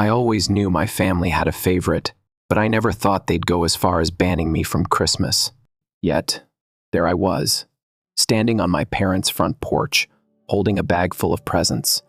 I always knew my family had a favorite, but I never thought they'd go as far as banning me from Christmas. Yet, there I was, standing on my parents' front porch, holding a bag full of presents,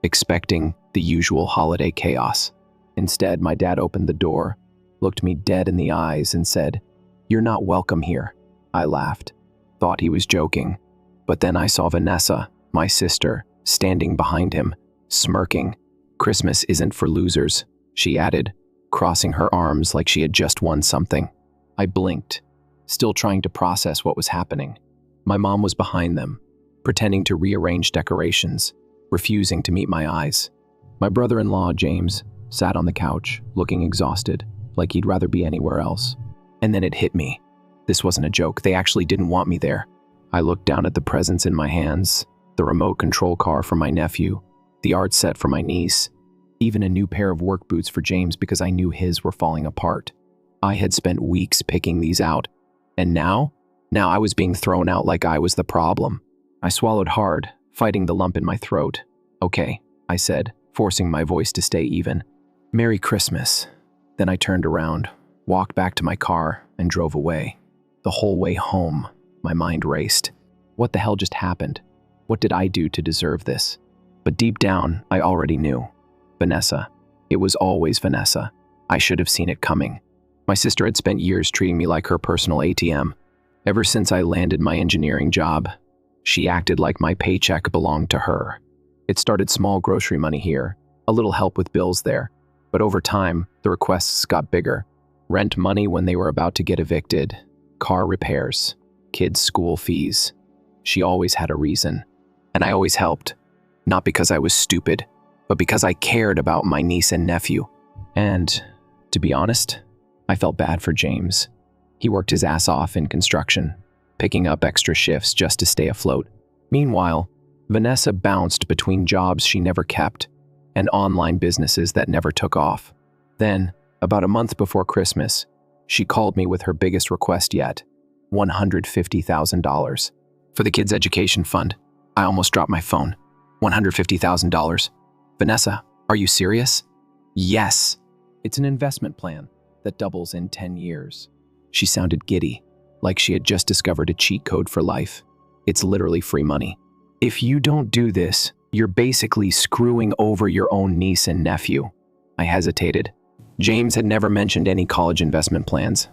expecting the usual holiday chaos. Instead, my dad opened the door, looked me dead in the eyes, and said, "You're not welcome here." I laughed, thought he was joking, but then I saw Vanessa, my sister, standing behind him, smirking. "Christmas isn't for losers," she added, crossing her arms like she had just won something. I blinked, still trying to process what was happening. My mom was behind them, pretending to rearrange decorations, refusing to meet my eyes. My brother-in-law, James, sat on the couch, looking exhausted, like he'd rather be anywhere else. And then it hit me. This wasn't a joke. They actually didn't want me there. I looked down at the presents in my hands, the remote control car for my nephew, the art set for my niece, even a new pair of work boots for James because I knew his were falling apart. I had spent weeks picking these out, and now I was being thrown out like I was the problem. I swallowed hard, fighting the lump in my throat. "Okay," I said, forcing my voice to stay even. "Merry Christmas." Then I turned around, walked back to my car, and drove away. The whole way home, my mind raced. What the hell just happened? What did I do to deserve this? But deep down, I already knew. Vanessa. It was always Vanessa. I should have seen it coming. My sister had spent years treating me like her personal ATM. Ever since I landed my engineering job, she acted like my paycheck belonged to her. It started small grocery money here, a little help with bills there, but over time, the requests got bigger. Rent money when they were about to get evicted, car repairs, kids' school fees. She always had a reason, and I always helped. Not because I was stupid, but because I cared about my niece and nephew. And, to be honest, I felt bad for James. He worked his ass off in construction, picking up extra shifts just to stay afloat. Meanwhile, Vanessa bounced between jobs she never kept and online businesses that never took off. Then, about a month before Christmas, she called me with her biggest request yet, $150,000. For the kids' education fund. I almost dropped my phone. $150,000. "Vanessa, are you serious?" "Yes. It's an investment plan that doubles in 10 years. She sounded giddy, like she had just discovered a cheat code for life. "It's literally free money. If you don't do this, you're basically screwing over your own niece and nephew." I hesitated. James had never mentioned any college investment plans,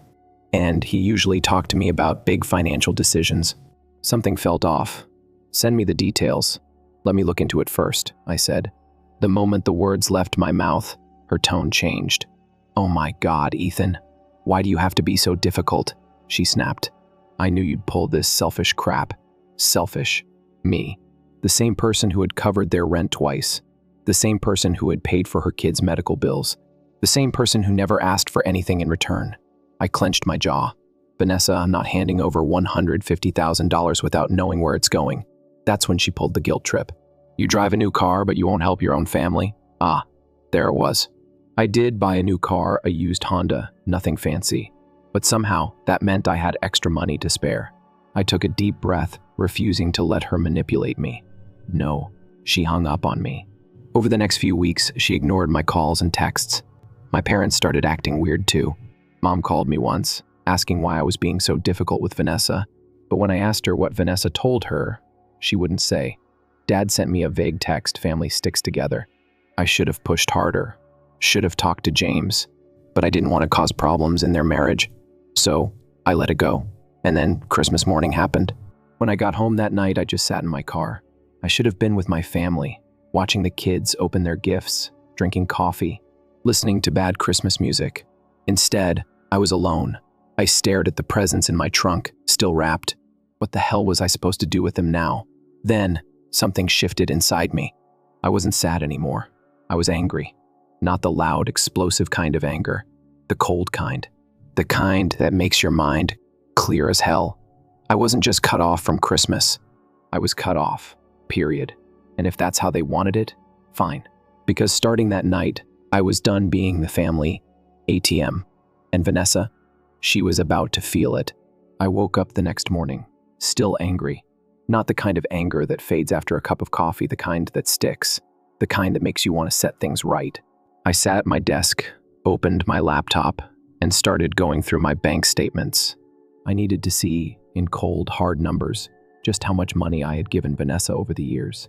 and he usually talked to me about big financial decisions. Something felt off. "Send me the details. Let me look into it first," I said. The moment the words left my mouth, her tone changed. "Oh my God, Ethan. Why do you have to be so difficult?" she snapped. "I knew you'd pull this selfish crap." Selfish. Me. The same person who had covered their rent twice. The same person who had paid for her kids' medical bills. The same person who never asked for anything in return. I clenched my jaw. "Vanessa, I'm not handing over $150,000 without knowing where it's going." That's when she pulled the guilt trip. "You drive a new car, but you won't help your own family?" Ah, there it was. I did buy a new car, a used Honda, nothing fancy. But somehow, that meant I had extra money to spare. I took a deep breath, refusing to let her manipulate me. No, she hung up on me. Over the next few weeks, she ignored my calls and texts. My parents started acting weird too. Mom called me once, asking why I was being so difficult with Vanessa. But when I asked her what Vanessa told her, she wouldn't say. Dad sent me a vague text, "Family sticks together." I should have pushed harder, should have talked to James, but I didn't want to cause problems in their marriage. So I let it go. And then Christmas morning happened. When I got home that night, I just sat in my car. I should have been with my family, watching the kids open their gifts, drinking coffee, listening to bad Christmas music. Instead, I was alone. I stared at the presents in my trunk, still wrapped. What the hell was I supposed to do with them now? Then, something shifted inside me. I wasn't sad anymore. I was angry. Not the loud, explosive kind of anger. The cold kind. The kind that makes your mind clear as hell. I wasn't just cut off from Christmas. I was cut off, period. And if that's how they wanted it, fine. Because starting that night, I was done being the family ATM. And Vanessa, she was about to feel it. I woke up the next morning, still angry. Not the kind of anger that fades after a cup of coffee, the kind that sticks. The kind that makes you want to set things right. I sat at my desk, opened my laptop, and started going through my bank statements. I needed to see, in cold, hard numbers, just how much money I had given Vanessa over the years.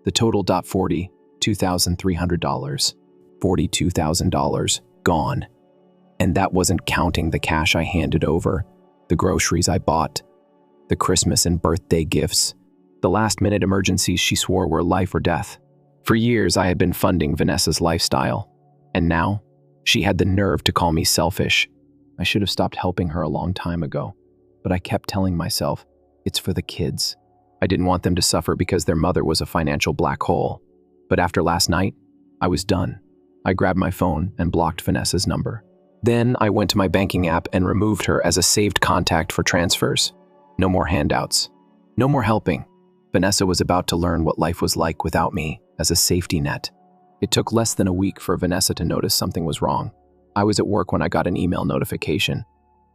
The total $42,300, $42,000 gone. And that wasn't counting the cash I handed over, the groceries I bought, the Christmas and birthday gifts, the last-minute emergencies she swore were life or death. For years, I had been funding Vanessa's lifestyle, and now she had the nerve to call me selfish. I should have stopped helping her a long time ago, but I kept telling myself, it's for the kids. I didn't want them to suffer because their mother was a financial black hole. But after last night, I was done. I grabbed my phone and blocked Vanessa's number. Then I went to my banking app and removed her as a saved contact for transfers. No more handouts. No more helping. Vanessa was about to learn what life was like without me as a safety net. It took less than a week for Vanessa to notice something was wrong. I was at work when I got an email notification.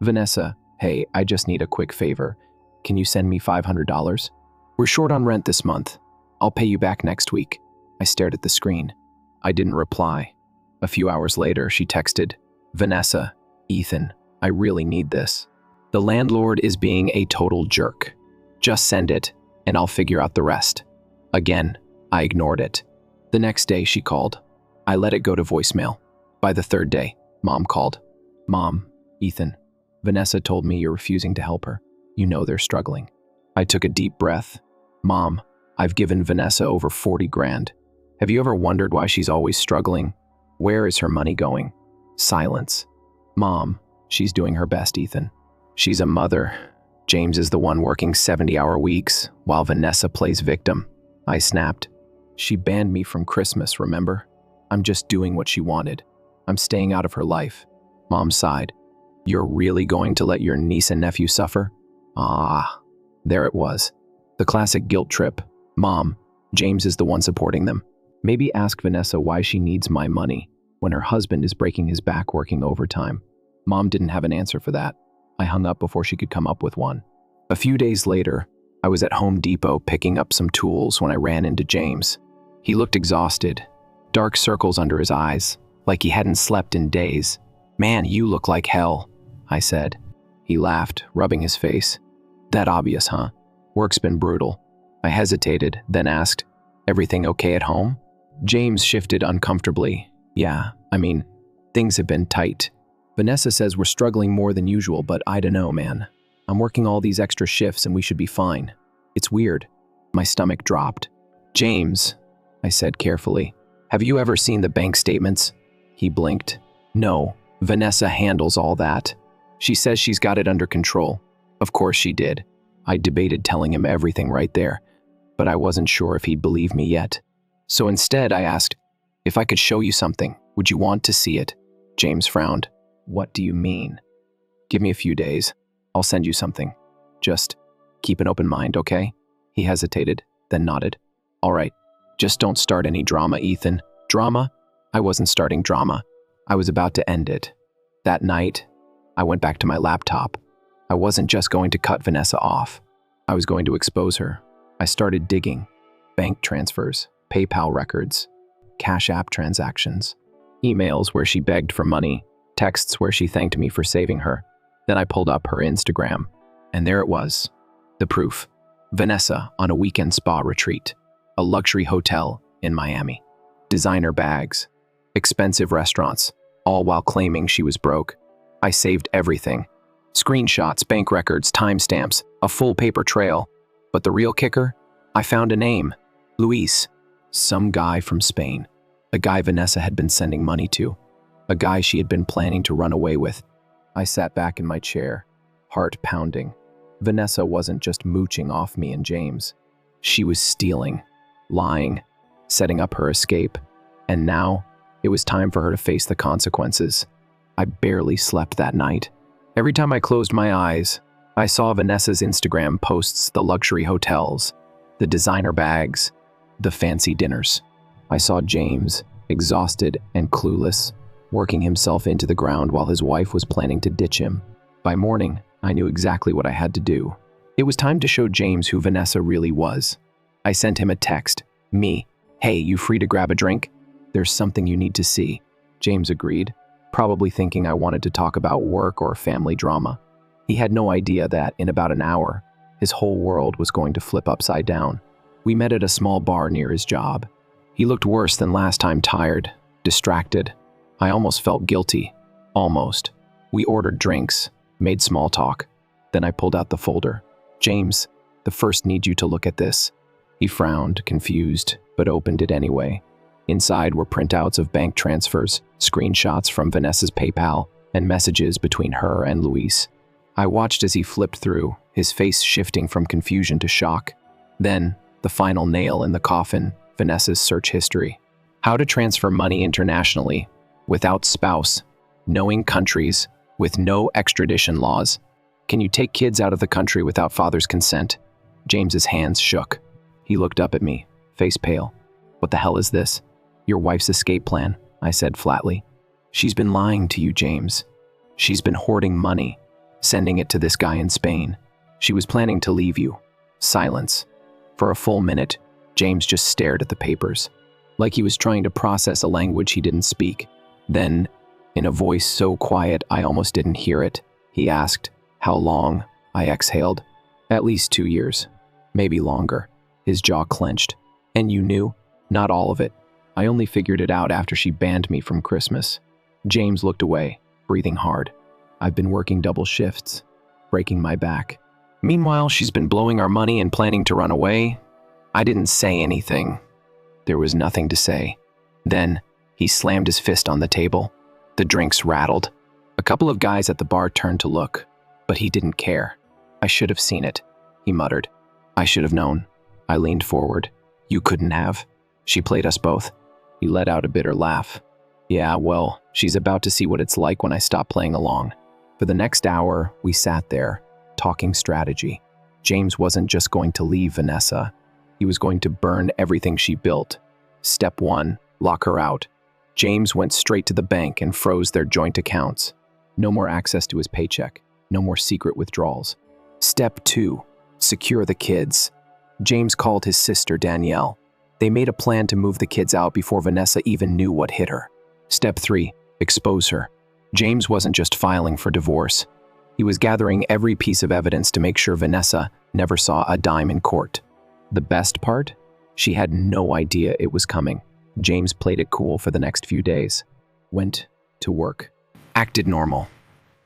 Vanessa, hey, I just need a quick favor. Can you send me $500? We're short on rent this month. I'll pay you back next week. I stared at the screen. I didn't reply. A few hours later, she texted, Vanessa, Ethan, I really need this. The landlord is being a total jerk. Just send it, and I'll figure out the rest. Again, I ignored it. The next day, she called. I let it go to voicemail. By the third day, Mom called. Mom, Ethan, Vanessa told me you're refusing to help her. You know they're struggling. I took a deep breath. Mom, I've given Vanessa over 40 grand. Have you ever wondered why she's always struggling? Where is her money going? Silence. Mom, she's doing her best, Ethan. She's a mother. James is the one working 70-hour weeks, while Vanessa plays victim. I snapped. She banned me from Christmas, remember? I'm just doing what she wanted. I'm staying out of her life. Mom sighed. You're really going to let your niece and nephew suffer? Ah, there it was. The classic guilt trip. Mom, James is the one supporting them. Maybe ask Vanessa why she needs my money when her husband is breaking his back working overtime. Mom didn't have an answer for that. I hung up before she could come up with one. A few days later, I was at Home Depot picking up some tools when I ran into James. He looked exhausted, dark circles under his eyes, like he hadn't slept in days. Man, you look like hell, I said. He laughed, rubbing his face. That obvious, huh? Work's been brutal. I hesitated, then asked, everything okay at home? James shifted uncomfortably. Yeah, things have been tight. Vanessa says we're struggling more than usual, but I don't know, man. I'm working all these extra shifts and we should be fine. It's weird. My stomach dropped. James, I said carefully, have you ever seen the bank statements? He blinked. No, Vanessa handles all that. She says she's got it under control. Of course she did. I debated telling him everything right there, but I wasn't sure if he'd believe me yet. So instead I asked, if I could show you something, would you want to see it? James frowned. What do you mean? Give me a few days. I'll send you something. Just keep an open mind, okay? He hesitated, then nodded. All right, just don't start any drama, Ethan. Drama? I wasn't starting drama. I was about to end it. That night, I went back to my laptop. I wasn't just going to cut Vanessa off. I was going to expose her. I started digging. Bank transfers, PayPal records, Cash App transactions, emails where she begged for money, texts where she thanked me for saving her. Then I pulled up her Instagram, and there it was, the proof. Vanessa on a weekend spa retreat, a luxury hotel in Miami, designer bags, expensive restaurants, all while claiming she was broke. I saved everything. Screenshots, bank records, timestamps, a full paper trail. But the real kicker? I found a name. Luis. Some guy from Spain. A guy Vanessa had been sending money to. A guy she had been planning to run away with. I sat back in my chair, heart pounding. Vanessa wasn't just mooching off me and James. She was stealing, lying, setting up her escape. And now, it was time for her to face the consequences. I barely slept that night. Every time I closed my eyes, I saw Vanessa's Instagram posts, the luxury hotels, the designer bags, the fancy dinners. I saw James, exhausted and clueless, working himself into the ground while his wife was planning to ditch him. By morning, I knew exactly what I had to do. It was time to show James who Vanessa really was. I sent him a text. Me. Hey, you free to grab a drink? There's something you need to see. James agreed, probably thinking I wanted to talk about work or family drama. He had no idea that, in about an hour, his whole world was going to flip upside down. We met at a small bar near his job. He looked worse than last time, tired, distracted. I almost felt guilty. Almost. We ordered drinks, made small talk. Then I pulled out the folder. "James, the first need you to look at this." He frowned, confused, but opened it anyway. Inside were printouts of bank transfers, screenshots from Vanessa's PayPal, and messages between her and Luis. I watched as he flipped through, his face shifting from confusion to shock. Then, the final nail in the coffin, Vanessa's search history. How to transfer money internationally, without spouse, knowing countries, with no extradition laws. Can you take kids out of the country without father's consent? James's hands shook. He looked up at me, face pale. "What the hell is this?" "Your wife's escape plan," I said flatly. "She's been lying to you, James. She's been hoarding money, sending it to this guy in Spain. She was planning to leave you." Silence. For a full minute, James just stared at the papers, like he was trying to process a language he didn't speak. Then, in a voice so quiet I almost didn't hear it, he asked, "How long?" I exhaled. "At least 2 years. Maybe longer." His jaw clenched. "And you knew?" "Not all of it. I only figured it out after she banned me from Christmas." James looked away, breathing hard. "I've been working double shifts, breaking my back. Meanwhile, she's been blowing our money and planning to run away." I didn't say anything. There was nothing to say. Then, he slammed his fist on the table. The drinks rattled. A couple of guys at the bar turned to look, but he didn't care. "I should have seen it," he muttered. "I should have known." I leaned forward. "You couldn't have. She played us both." He let out a bitter laugh. "Yeah, well, she's about to see what it's like when I stop playing along." For the next hour, we sat there, talking strategy. James wasn't just going to leave Vanessa. He was going to burn everything she built. Step 1, lock her out. James went straight to the bank and froze their joint accounts. No more access to his paycheck. No more secret withdrawals. Step 2, secure the kids. James called his sister, Danielle. They made a plan to move the kids out before Vanessa even knew what hit her. Step 3, expose her. James wasn't just filing for divorce. He was gathering every piece of evidence to make sure Vanessa never saw a dime in court. The best part? She had no idea it was coming. James played it cool for the next few days. Went to work. Acted normal.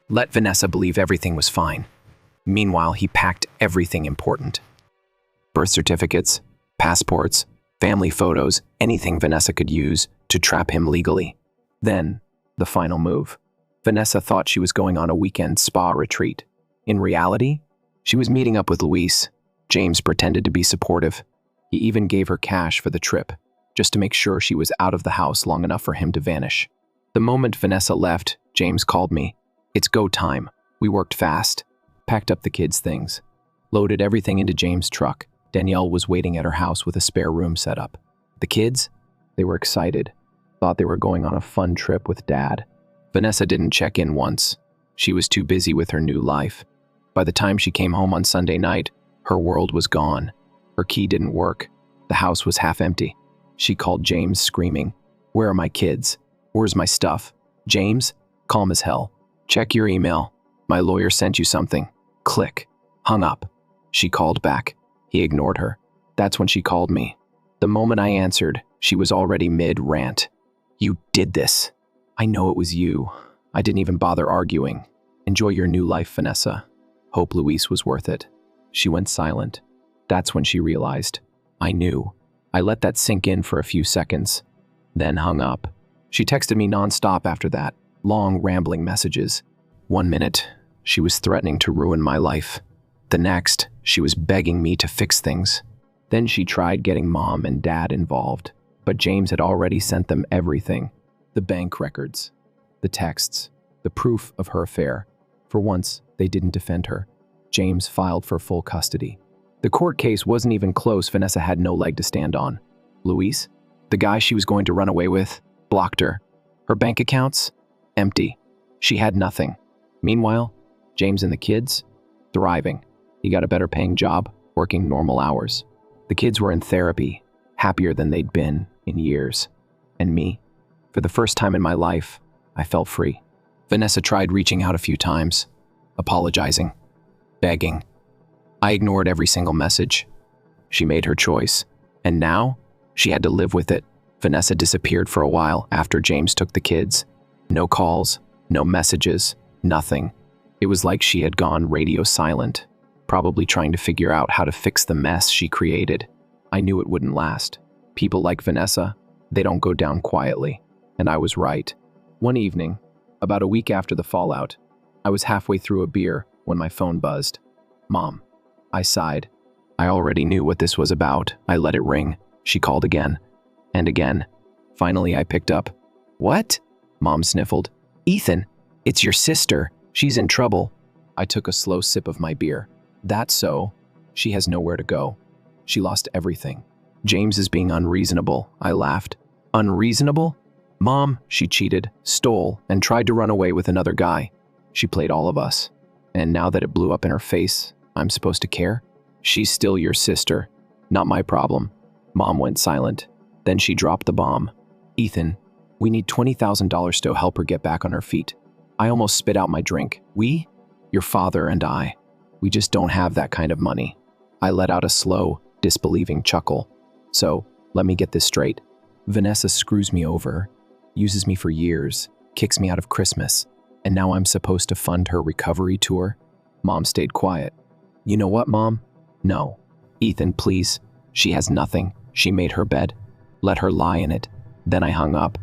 Let Vanessa believe everything was fine. Meanwhile, he packed everything important. Birth certificates, passports, family photos, anything Vanessa could use to trap him legally. Then, the final move. Vanessa thought she was going on a weekend spa retreat. In reality, she was meeting up with Luis. James pretended to be supportive. He even gave her cash for the trip, just to make sure she was out of the house long enough for him to vanish. The moment Vanessa left, James called me. "It's go time." We worked fast, packed up the kids' things, loaded everything into James' truck. Danielle was waiting at her house with a spare room set up. The kids? They were excited, thought they were going on a fun trip with Dad. Vanessa didn't check in once. She was too busy with her new life. By the time she came home on Sunday night, her world was gone. Her key didn't work. The house was half empty. She called James, screaming, "Where are my kids? Where's my stuff?" "James?" Calm as hell. "Check your email. My lawyer sent you something." Click. Hung up. She called back. He ignored her. That's when she called me. The moment I answered, she was already mid-rant. "You did this. I know it was you. I didn't even bother arguing. Enjoy your new life, Vanessa. Hope Luis was worth it." She went silent. That's when she realized. I knew. I let that sink in for a few seconds, then hung up. She texted me nonstop after that, long, rambling messages. 1 minute, she was threatening to ruin my life. The next, she was begging me to fix things. Then she tried getting Mom and Dad involved, but James had already sent them everything. The bank records, the texts, the proof of her affair. For once, they didn't defend her. James filed for full custody. The court case wasn't even close. Vanessa had no leg to stand on. Luis, the guy she was going to run away with, blocked her. Her bank accounts? Empty. She had nothing. Meanwhile, James and the kids? Thriving. He got a better paying job, working normal hours. The kids were in therapy, happier than they'd been in years. And me? For the first time in my life, I felt free. Vanessa tried reaching out a few times, apologizing, begging. I ignored every single message. She made her choice, and now she had to live with it. Vanessa disappeared for a while after James took the kids. No calls, no messages, nothing. It was like she had gone radio silent, probably trying to figure out how to fix the mess she created. I knew it wouldn't last. People like Vanessa, they don't go down quietly. And I was right. One evening, about a week after the fallout, I was halfway through a beer when my phone buzzed. Mom. I sighed. I already knew what this was about. I let it ring. She called again. And again. Finally, I picked up. What? Mom sniffled. Ethan, it's your sister. She's in trouble. I took a slow sip of my beer. That's so. She has nowhere to go. She lost everything. James is being unreasonable, I laughed. Unreasonable? Mom, she cheated, stole, and tried to run away with another guy. She played all of us. And now that it blew up in her face, I'm supposed to care? She's still your sister. Not my problem. Mom went silent. Then she dropped the bomb. Ethan, we need $20,000 to help her get back on her feet. I almost spit out my drink. We? Your father and I. We just don't have that kind of money. I let out a slow, disbelieving chuckle. So, let me get this straight. Vanessa screws me over, uses me for years, kicks me out of Christmas, and now I'm supposed to fund her recovery tour? Mom stayed quiet. You know what, Mom? No. Ethan, please. She has nothing. She made her bed. Let her lie in it. Then I hung up.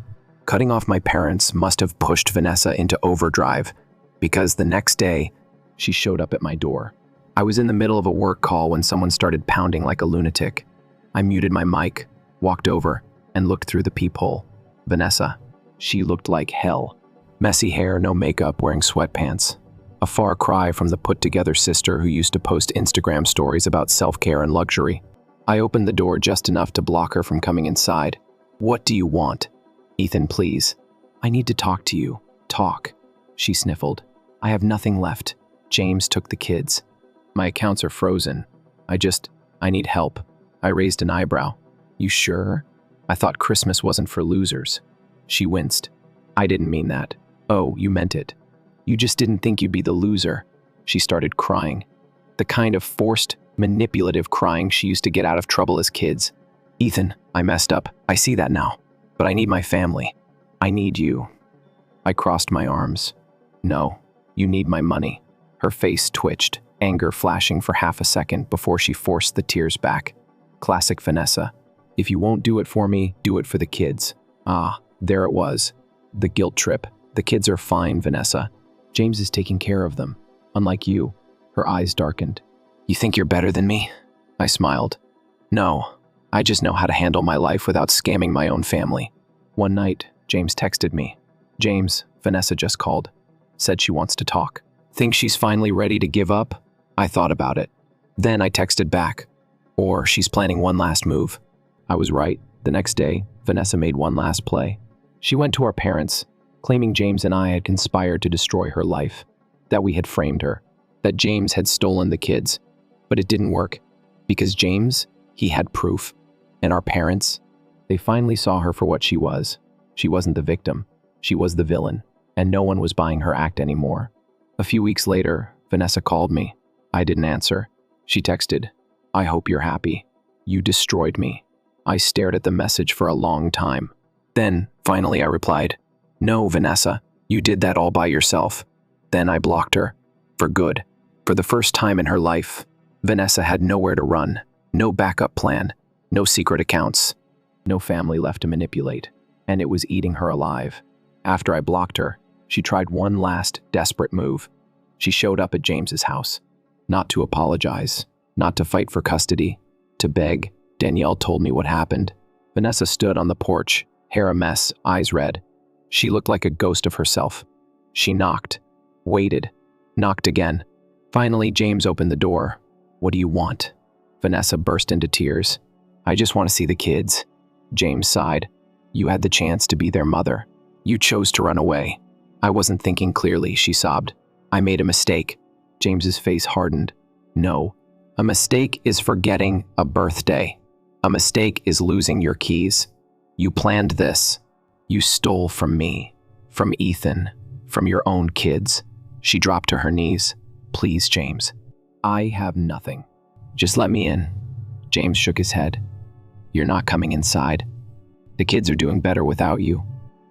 Cutting off my parents must have pushed Vanessa into overdrive, because the next day, she showed up at my door. I was in the middle of a work call when someone started pounding like a lunatic. I muted my mic, walked over, and looked through the peephole. Vanessa. She looked like hell. Messy hair, no makeup, wearing sweatpants. A far cry from the put-together sister who used to post Instagram stories about self-care and luxury. I opened the door just enough to block her from coming inside. What do you want? Ethan, please. I need to talk to you. Talk. She sniffled. I have nothing left. James took the kids. My accounts are frozen. I need help. I raised an eyebrow. You sure? I thought Christmas wasn't for losers. She winced. I didn't mean that. Oh, you meant it. You just didn't think you'd be the loser. She started crying. The kind of forced, manipulative crying she used to get out of trouble as kids. Ethan, I messed up. I see that now. But I need my family. I need you. I crossed my arms. No, you need my money. Her face twitched, anger flashing for half a second before she forced the tears back. Classic Vanessa. If you won't do it for me, do it for the kids. Ah, there it was. The guilt trip. The kids are fine, Vanessa. James is taking care of them. Unlike you. Her eyes darkened. You think you're better than me? I smiled. No, I just know how to handle my life without scamming my own family. One night, James texted me. James, Vanessa just called. Said she wants to talk. Think she's finally ready to give up? I thought about it. Then I texted back. Or she's planning one last move. I was right. The next day, Vanessa made one last play. She went to our parents, claiming James and I had conspired to destroy her life, that we had framed her, that James had stolen the kids. But it didn't work, because James, he had proof. And our parents, they finally saw her for what she was. She wasn't the victim. She was the villain, and no one was buying her act anymore. A few weeks later, Vanessa called me. I didn't answer. She texted, I hope you're happy. You destroyed me. I stared at the message for a long time. Then, finally, I replied, No, Vanessa, you did that all by yourself. Then I blocked her. For good. For the first time in her life, Vanessa had nowhere to run, no backup plan, no secret accounts, no family left to manipulate, and it was eating her alive. After I blocked her, she tried one last desperate move. She showed up at James's house. Not to apologize, not to fight for custody, to beg. Danielle told me what happened. Vanessa stood on the porch, hair a mess, eyes red. She looked like a ghost of herself. She knocked, waited, knocked again. Finally, James opened the door. What do you want? Vanessa burst into tears. I just want to see the kids. James sighed. You had the chance to be their mother. You chose to run away. I wasn't thinking clearly, she sobbed. I made a mistake. James's face hardened. No. A mistake is forgetting a birthday. A mistake is losing your keys. You planned this. You stole from me, from Ethan, from your own kids. She dropped to her knees. Please, James. I have nothing. Just let me in. James shook his head. You're not coming inside. The kids are doing better without you,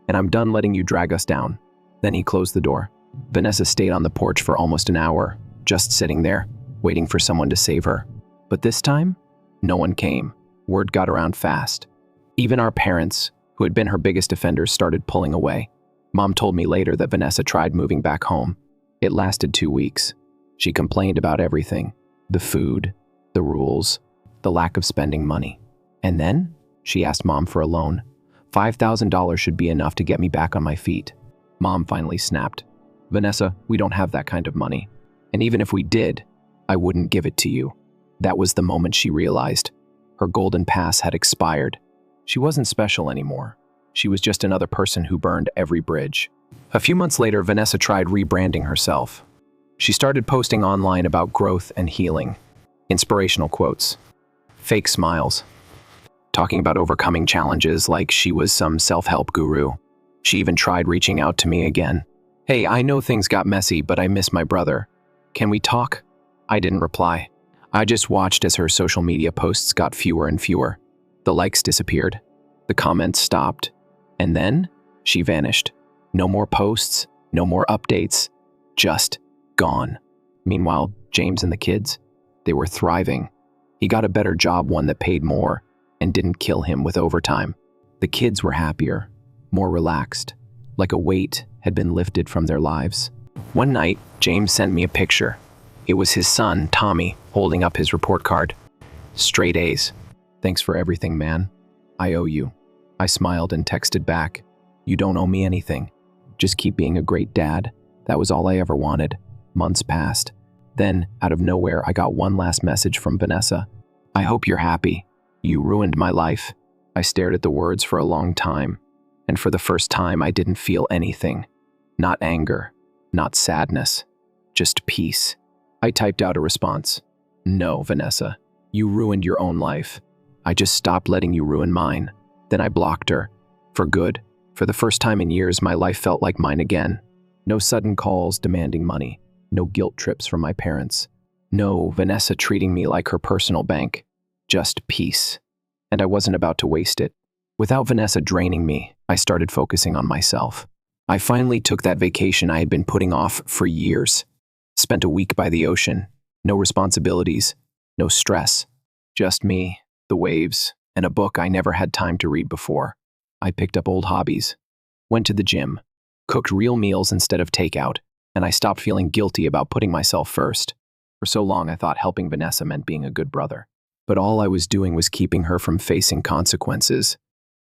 and I'm done letting you drag us down. Then he closed the door. Vanessa stayed on the porch for almost an hour, just sitting there, waiting for someone to save her. But this time, no one came. Word got around fast. Even our parents, who had been her biggest offenders, started pulling away. Mom told me later that Vanessa tried moving back home. It lasted 2 weeks. She complained about everything: the food, the rules, the lack of spending money. And then she asked Mom for a loan. $5,000 should be enough to get me back on my feet. Mom finally snapped. Vanessa, we don't have that kind of money. And even if we did, I wouldn't give it to you. That was the moment she realized. Her golden pass had expired. She wasn't special anymore. She was just another person who burned every bridge. A few months later, Vanessa tried rebranding herself. She started posting online about growth and healing, inspirational quotes, fake smiles, talking about overcoming challenges like she was some self-help guru. She even tried reaching out to me again. Hey, I know things got messy, but I miss my brother. Can we talk? I didn't reply. I just watched as her social media posts got fewer and fewer. The likes disappeared. The comments stopped. And then she vanished. No more posts, no more updates, just gone. Meanwhile, James and the kids, they were thriving. He got a better job, one that paid more and didn't kill him with overtime. The kids were happier, more relaxed, like a weight had been lifted from their lives. One night, James sent me a picture. It was his son, Tommy, holding up his report card. Straight A's. Thanks for everything, man. I owe you. I smiled and texted back. You don't owe me anything. Just keep being a great dad. That was all I ever wanted. Months passed. Then, out of nowhere, I got one last message from Vanessa. I hope you're happy. You ruined my life. I stared at the words for a long time, and for the first time I didn't feel anything. Not anger, not sadness, just peace. I typed out a response. No, Vanessa, you ruined your own life. I just stopped letting you ruin mine. Then I blocked her. For good. For the first time in years, my life felt like mine again. No sudden calls demanding money. No guilt trips from my parents. No Vanessa treating me like her personal bank. Just peace. And I wasn't about to waste it. Without Vanessa draining me, I started focusing on myself. I finally took that vacation I had been putting off for years. Spent a week by the ocean. No responsibilities. No stress. Just me, the waves, and a book I never had time to read before. I picked up old hobbies. Went to the gym. Cooked real meals instead of takeout. And I stopped feeling guilty about putting myself first. For so long, I thought helping Vanessa meant being a good brother. But all I was doing was keeping her from facing consequences.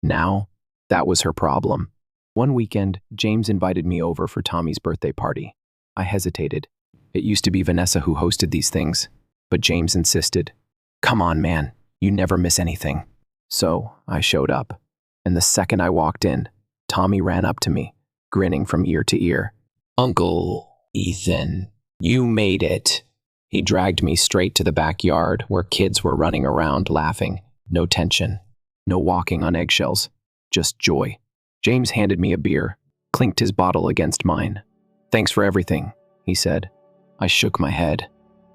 Now, that was her problem. One weekend, James invited me over for Tommy's birthday party. I hesitated. It used to be Vanessa who hosted these things, but James insisted. Come on, man, you never miss anything. So I showed up, and the second I walked in, Tommy ran up to me, grinning from ear to ear. Uncle Ethan, you made it. He dragged me straight to the backyard where kids were running around laughing. No tension, no walking on eggshells, just joy. James handed me a beer, clinked his bottle against mine. Thanks for everything, he said. I shook my head.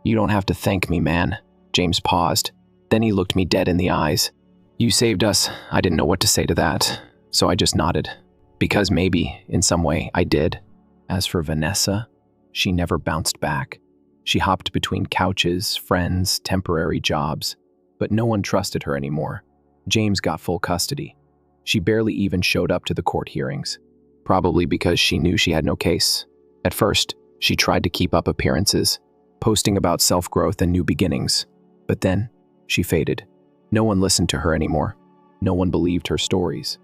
You don't have to thank me, man. James paused. Then he looked me dead in the eyes. You saved us. I didn't know what to say to that, so I just nodded. Because maybe, in some way, I did. As for Vanessa, she never bounced back. She hopped between couches, friends, temporary jobs, but no one trusted her anymore. James got full custody. She barely even showed up to the court hearings, probably because she knew she had no case. At first, she tried to keep up appearances, posting about self-growth and new beginnings. But then, she faded. No one listened to her anymore. No one believed her stories.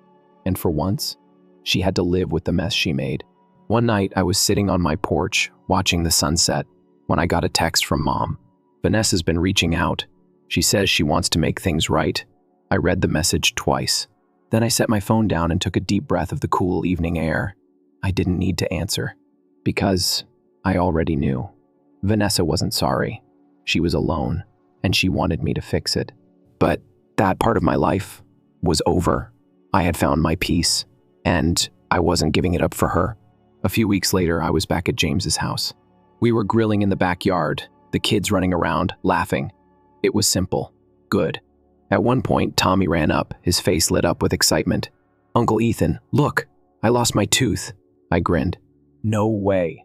And for once, she had to live with the mess she made. One night, I was sitting on my porch, watching the sunset, when I got a text from Mom. Vanessa's been reaching out. She says she wants to make things right. I read the message twice. Then I set my phone down and took a deep breath of the cool evening air. I didn't need to answer, because I already knew. Vanessa wasn't sorry. She was alone, and she wanted me to fix it. But that part of my life was over. I had found my peace, and I wasn't giving it up for her. A few weeks later, I was back at James's house. We were grilling in the backyard, the kids running around, laughing. It was simple. Good. At one point, Tommy ran up, his face lit up with excitement. "Uncle Ethan, look, I lost my tooth." I grinned. "No way.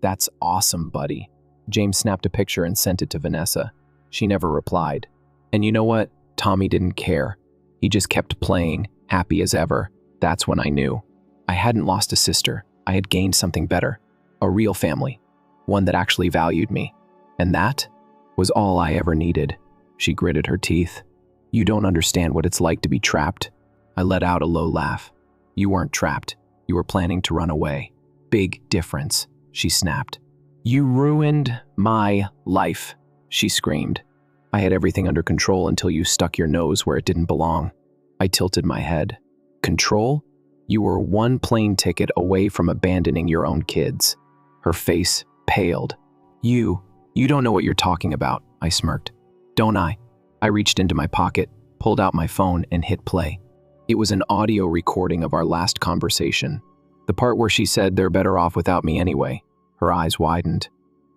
That's awesome, buddy." James snapped a picture and sent it to Vanessa. She never replied. And you know what? Tommy didn't care. He just kept playing, happy as ever. That's when I knew. I hadn't lost a sister. I had gained something better. A real family. One that actually valued me. And that was all I ever needed. She gritted her teeth. "You don't understand what it's like to be trapped." I let out a low laugh. "You weren't trapped. You were planning to run away." "Big difference," she snapped. "You ruined my life," she screamed. "I had everything under control until you stuck your nose where it didn't belong." I tilted my head. "Control? You were one plane ticket away from abandoning your own kids." Her face paled. You don't know what you're talking about," I smirked. "Don't I?" I reached into my pocket, pulled out my phone, and hit play. It was an audio recording of our last conversation. The part where she said they're better off without me anyway. Her eyes widened.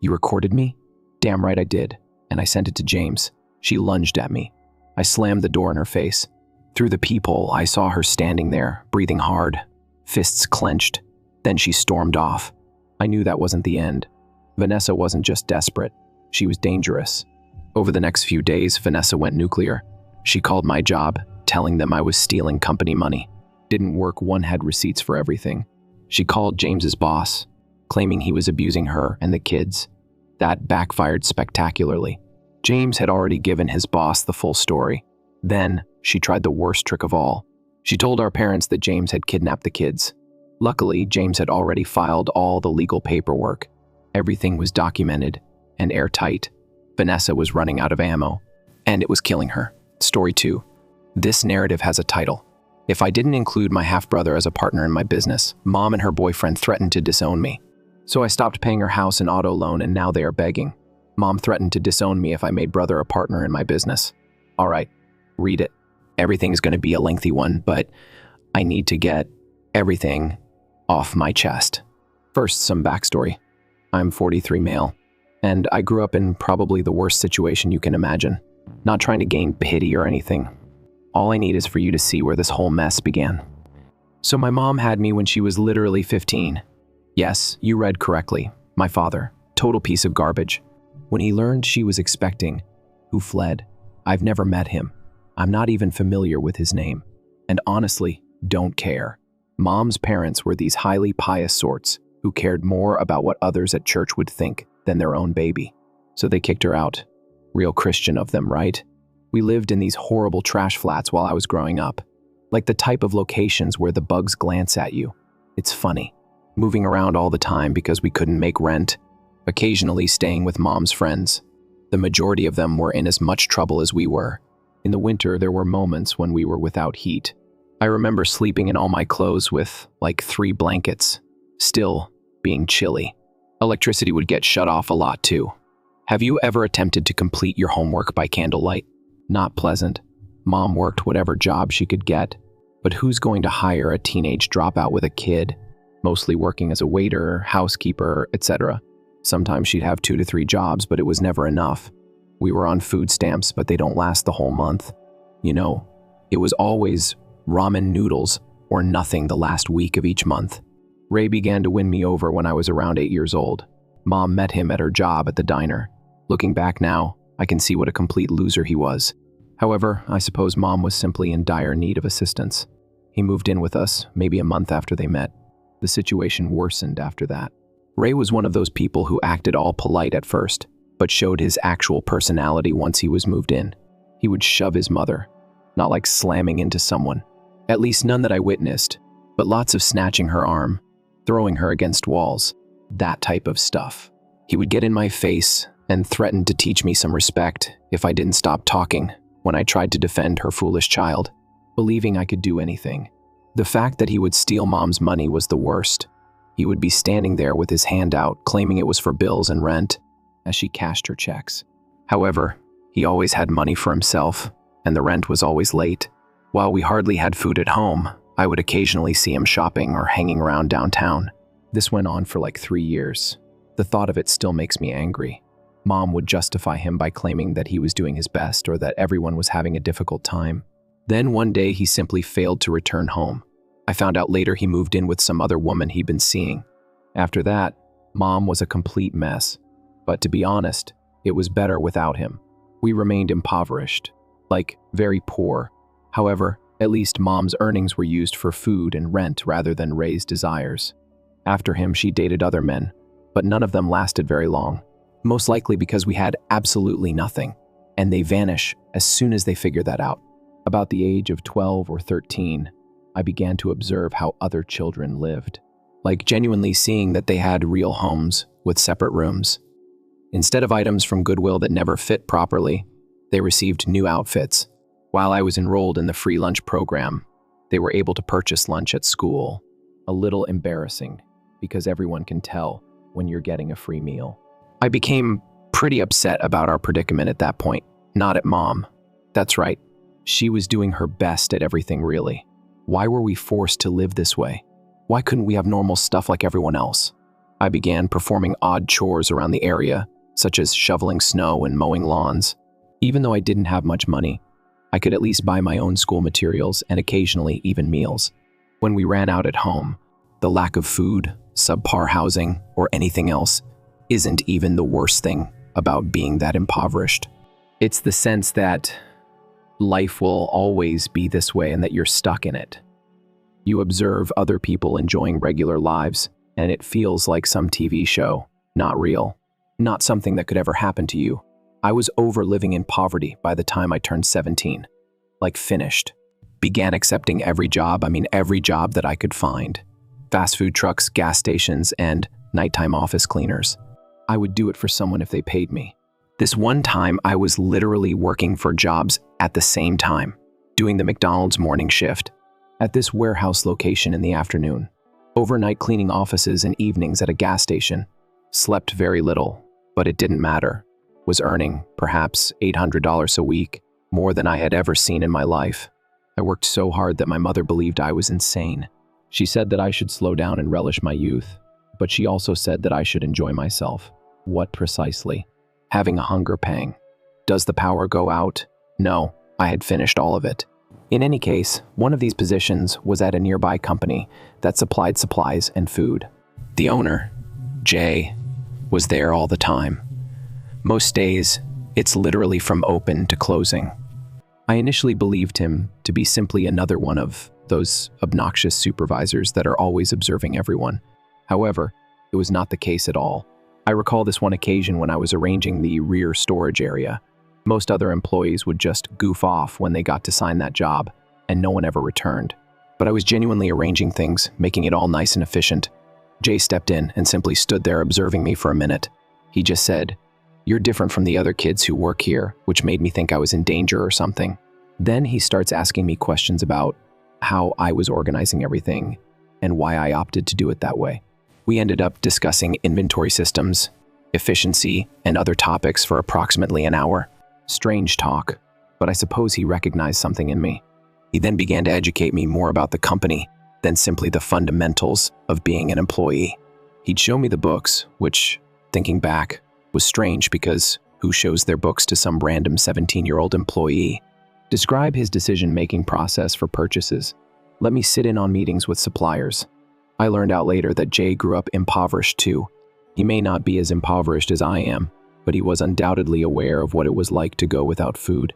"You recorded me?" "Damn right I did." And I sent it to James. She lunged at me. I slammed the door in her face. Through the peephole, I saw her standing there, breathing hard, fists clenched. Then she stormed off. I knew that wasn't the end. Vanessa wasn't just desperate. She was dangerous. Over the next few days, Vanessa went nuclear. She called my job, telling them I was stealing company money. Didn't work, one had receipts for everything. She called James's boss, claiming he was abusing her and the kids. That backfired spectacularly. James had already given his boss the full story. Then, she tried the worst trick of all. She told our parents that James had kidnapped the kids. Luckily, James had already filed all the legal paperwork. Everything was documented and airtight. Vanessa was running out of ammo, and it was killing her. Story 2. This narrative has a title. If I didn't include my half-brother as a partner in my business, Mom and her boyfriend threatened to disown me. So I stopped paying her house and auto loan, and now they are begging. Mom threatened to disown me if I made brother a partner in my business. All right, read it. Everything's going to be a lengthy one, but I need to get everything off my chest. First, some backstory. I'm 43 male, and I grew up in probably the worst situation you can imagine. Not trying to gain pity or anything. All I need is for you to see where this whole mess began. So my mom had me when she was literally 15. Yes, you read correctly. My father, total piece of garbage. When he learned she was expecting, who fled? I've never met him. I'm not even familiar with his name. And honestly, don't care. Mom's parents were these highly pious sorts who cared more about what others at church would think than their own baby. So they kicked her out. Real Christian of them, right? We lived in these horrible trash flats while I was growing up. Like the type of locations where the bugs glance at you. It's funny. Moving around all the time because we couldn't make rent. Occasionally staying with Mom's friends. The majority of them were in as much trouble as we were. In the winter, there were moments when we were without heat. I remember sleeping in all my clothes with, like, 3 blankets. Still being chilly. Electricity would get shut off a lot, too. Have you ever attempted to complete your homework by candlelight? Not pleasant. Mom worked whatever job she could get. But who's going to hire a teenage dropout with a kid? Mostly working as a waiter, housekeeper, etc. Sometimes she'd have 2 to 3 jobs, but it was never enough. We were on food stamps, but they don't last the whole month. You know, it was always ramen noodles or nothing the last week of each month. Ray began to win me over when I was around 8 years old. Mom met him at her job at the diner. Looking back now, I can see what a complete loser he was. However, I suppose Mom was simply in dire need of assistance. He moved in with us, maybe a month after they met. The situation worsened after that. Ray was one of those people who acted all polite at first, but showed his actual personality once he was moved in. He would shove his mother, not like slamming into someone. At least none that I witnessed, but lots of snatching her arm, throwing her against walls, that type of stuff. He would get in my face and threaten to teach me some respect if I didn't stop talking when I tried to defend her foolish child, believing I could do anything. The fact that he would steal Mom's money was the worst. He would be standing there with his hand out, claiming it was for bills and rent, as she cashed her checks. However, he always had money for himself, and the rent was always late. While we hardly had food at home, I would occasionally see him shopping or hanging around downtown. This went on for like 3 years. The thought of it still makes me angry. Mom would justify him by claiming that he was doing his best or that everyone was having a difficult time. Then one day he simply failed to return home. I found out later he moved in with some other woman he'd been seeing. After that, Mom was a complete mess. But to be honest, it was better without him. We remained impoverished, like very poor. However, at least Mom's earnings were used for food and rent rather than raise desires. After him, she dated other men, but none of them lasted very long. Most likely because we had absolutely nothing, and they vanish as soon as they figure that out. About the age of 12 or 13, I began to observe how other children lived, like genuinely seeing that they had real homes with separate rooms. Instead of items from Goodwill that never fit properly, they received new outfits. While I was enrolled in the free lunch program, they were able to purchase lunch at school. A little embarrassing, because everyone can tell when you're getting a free meal. I became pretty upset about our predicament at that point, not at Mom. That's right, she was doing her best at everything really. Why were we forced to live this way? Why couldn't we have normal stuff like everyone else? I began performing odd chores around the area, such as shoveling snow and mowing lawns. Even though I didn't have much money, I could at least buy my own school materials and occasionally even meals. When we ran out at home, the lack of food, subpar housing, or anything else isn't even the worst thing about being that impoverished. It's the sense that life will always be this way and that you're stuck in it. You observe other people enjoying regular lives, and it feels like some TV show, not real, not something that could ever happen to you. I was over living in poverty by the time I turned 17, like finished. Began accepting every job that I could find. Fast food trucks, gas stations, and nighttime office cleaners. I would do it for someone if they paid me. This one time, I was literally working for jobs at the same time, doing the McDonald's morning shift, at this warehouse location in the afternoon, overnight cleaning offices and evenings at a gas station. Slept very little, but it didn't matter. Was earning perhaps $800 a week, more than I had ever seen in my life. I worked so hard that my mother believed I was insane. She said that I should slow down and relish my youth, but she also said that I should enjoy myself. What precisely? Having a hunger pang. Does the power go out? No, I had finished all of it. In any case, one of these positions was at a nearby company that supplied supplies and food. The owner, Jay, was there all the time. Most days, it's literally from open to closing. I initially believed him to be simply another one of those obnoxious supervisors that are always observing everyone. However, it was not the case at all. I recall this one occasion when I was arranging the rear storage area. Most other employees would just goof off when they got to sign that job, and no one ever returned. But I was genuinely arranging things, making it all nice and efficient. Jay stepped in and simply stood there observing me for a minute. He just said, "You're different from the other kids who work here," which made me think I was in danger or something. Then he starts asking me questions about how I was organizing everything and why I opted to do it that way. We ended up discussing inventory systems, efficiency, and other topics for approximately an hour. Strange talk, but I suppose he recognized something in me. He then began to educate me more about the company than simply the fundamentals of being an employee. He'd show me the books, which, thinking back, was strange because who shows their books to some random 17-year-old employee? Describe his decision-making process for purchases. Let me sit in on meetings with suppliers. I learned out later that Jay grew up impoverished too. He may not be as impoverished as I am, but he was undoubtedly aware of what it was like to go without food.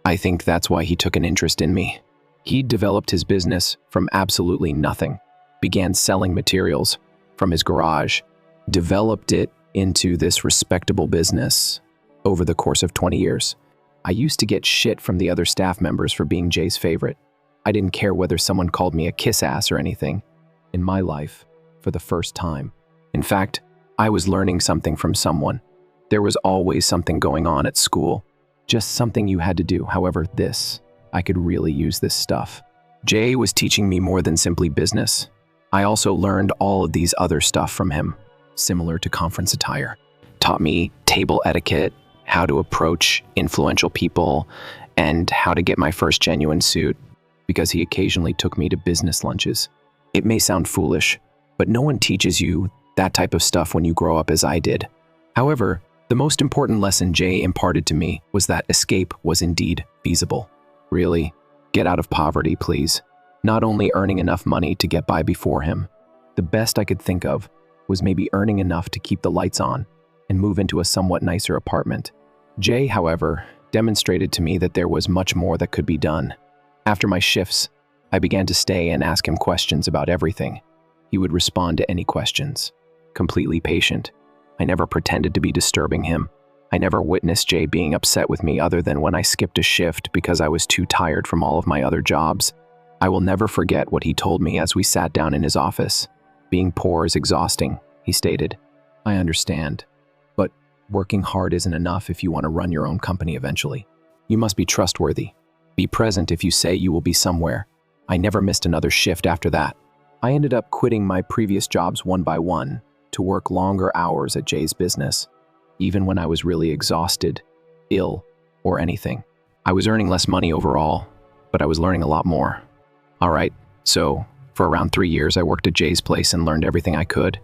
I think that's why he took an interest in me. He developed his business from absolutely nothing, began selling materials from his garage, developed it into this respectable business over the course of 20 years. I used to get shit from the other staff members for being Jay's favorite. I didn't care whether someone called me a kiss ass or anything. In my life, for the first time. In fact, I was learning something from someone. There was always something going on at school. Just something you had to do. However, I could really use this stuff. Jay was teaching me more than simply business. I also learned all of these other stuff from him, similar to conference attire. Taught me table etiquette, how to approach influential people, and how to get my first genuine suit. because he occasionally took me to business lunches. It may sound foolish, but no one teaches you that type of stuff when you grow up as I did. However, the most important lesson Jay imparted to me was that escape was indeed feasible. Really, get out of poverty, please. Not only earning enough money to get by before him, the best I could think of was maybe earning enough to keep the lights on and move into a somewhat nicer apartment. Jay, however, demonstrated to me that there was much more that could be done. After my shifts, I began to stay and ask him questions about everything. He would respond to any questions, completely patient. I never pretended to be disturbing him. I never witnessed Jay being upset with me other than when I skipped a shift because I was too tired from all of my other jobs. I will never forget what he told me as we sat down in his office. Being poor is exhausting, he stated. I understand, but working hard isn't enough if you want to run your own company eventually. You must be trustworthy. Be present if you say you will be somewhere. I never missed another shift after that. I ended up quitting my previous jobs one by one to work longer hours at Jay's business, even when I was really exhausted, ill, or anything. I was earning less money overall, but I was learning a lot more. All right, so for around 3 years, I worked at Jay's place and learned everything I could.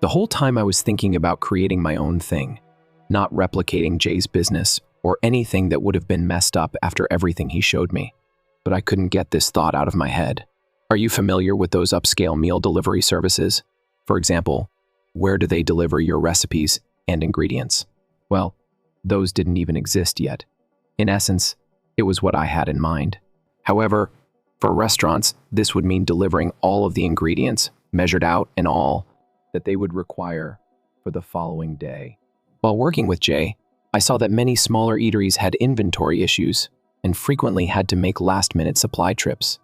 The whole time I was thinking about creating my own thing, not replicating Jay's business or anything that would have been messed up after everything he showed me. But I couldn't get this thought out of my head. Are you familiar with those upscale meal delivery services? For example, where do they deliver your recipes and ingredients? Well, those didn't even exist yet. In essence, it was what I had in mind. However, for restaurants, this would mean delivering all of the ingredients, measured out and all, that they would require for the following day. While working with Jay, I saw that many smaller eateries had inventory issues and frequently had to make last-minute supply trips.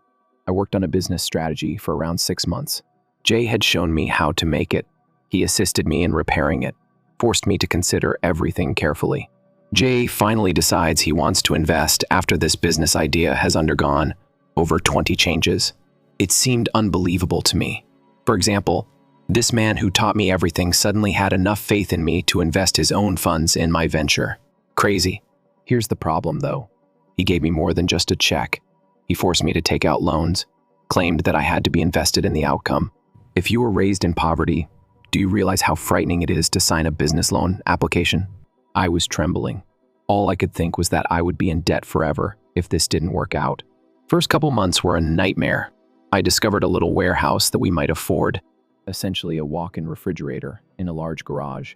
I worked on a business strategy for around 6 months. Jay had shown me how to make it. He assisted me in repairing it, forced me to consider everything carefully. Jay finally decides he wants to invest after this business idea has undergone over 20 changes. It seemed unbelievable to me. For example, this man who taught me everything suddenly had enough faith in me to invest his own funds in my venture. Crazy. Here's the problem, though. He gave me more than just a check. He forced me to take out loans, claimed that I had to be invested in the outcome. If you were raised in poverty, do you realize how frightening it is to sign a business loan application? I was trembling. All I could think was that I would be in debt forever if this didn't work out. First couple months were a nightmare. I discovered a little warehouse that we might afford, essentially a walk-in refrigerator in a large garage.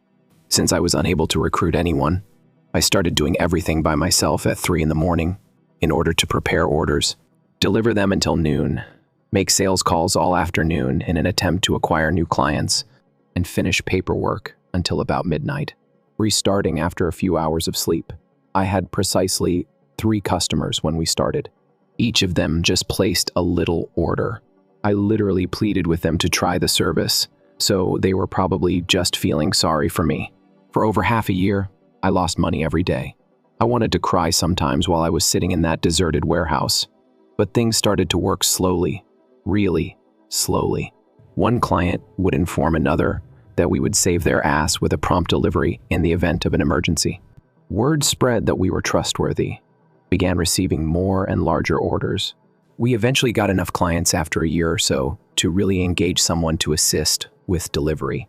Since I was unable to recruit anyone, I started doing everything by myself at 3 in the morning in order to prepare orders, deliver them until noon, make sales calls all afternoon in an attempt to acquire new clients, and finish paperwork until about midnight. Restarting after a few hours of sleep, I had precisely 3 customers when we started. Each of them just placed a little order. I literally pleaded with them to try the service, so they were probably just feeling sorry for me. For over half a year, I lost money every day. I wanted to cry sometimes while I was sitting in that deserted warehouse, but things started to work slowly, really slowly. One client would inform another that we would save their ass with a prompt delivery in the event of an emergency. Word spread that we were trustworthy, began receiving more and larger orders. We eventually got enough clients after a year or so to really engage someone to assist with delivery.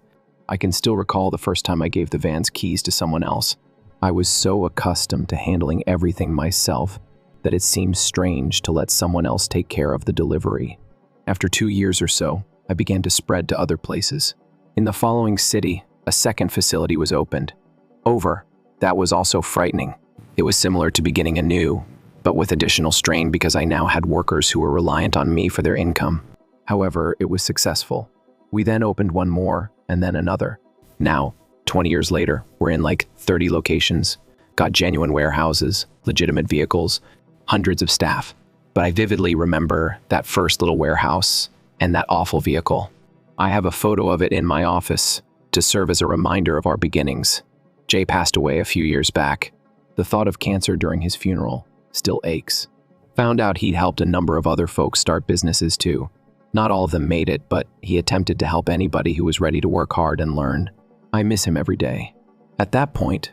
I can still recall the first time I gave the van's keys to someone else. I was so accustomed to handling everything myself that it seemed strange to let someone else take care of the delivery. After 2 years or so, I began to spread to other places. In the following city, a second facility was opened. That was also frightening. It was similar to beginning anew, but with additional strain because I now had workers who were reliant on me for their income. However, it was successful. We then opened one more, and then another. Now, 20 years later, we're in like 30 locations, got genuine warehouses, legitimate vehicles, hundreds of staff. But I vividly remember that first little warehouse and that awful vehicle. I have a photo of it in my office to serve as a reminder of our beginnings. Jay passed away a few years back. The thought of cancer during his funeral still aches. Found out he'd helped a number of other folks start businesses too. Not all of them made it, but he attempted to help anybody who was ready to work hard and learn. I miss him every day. At that point,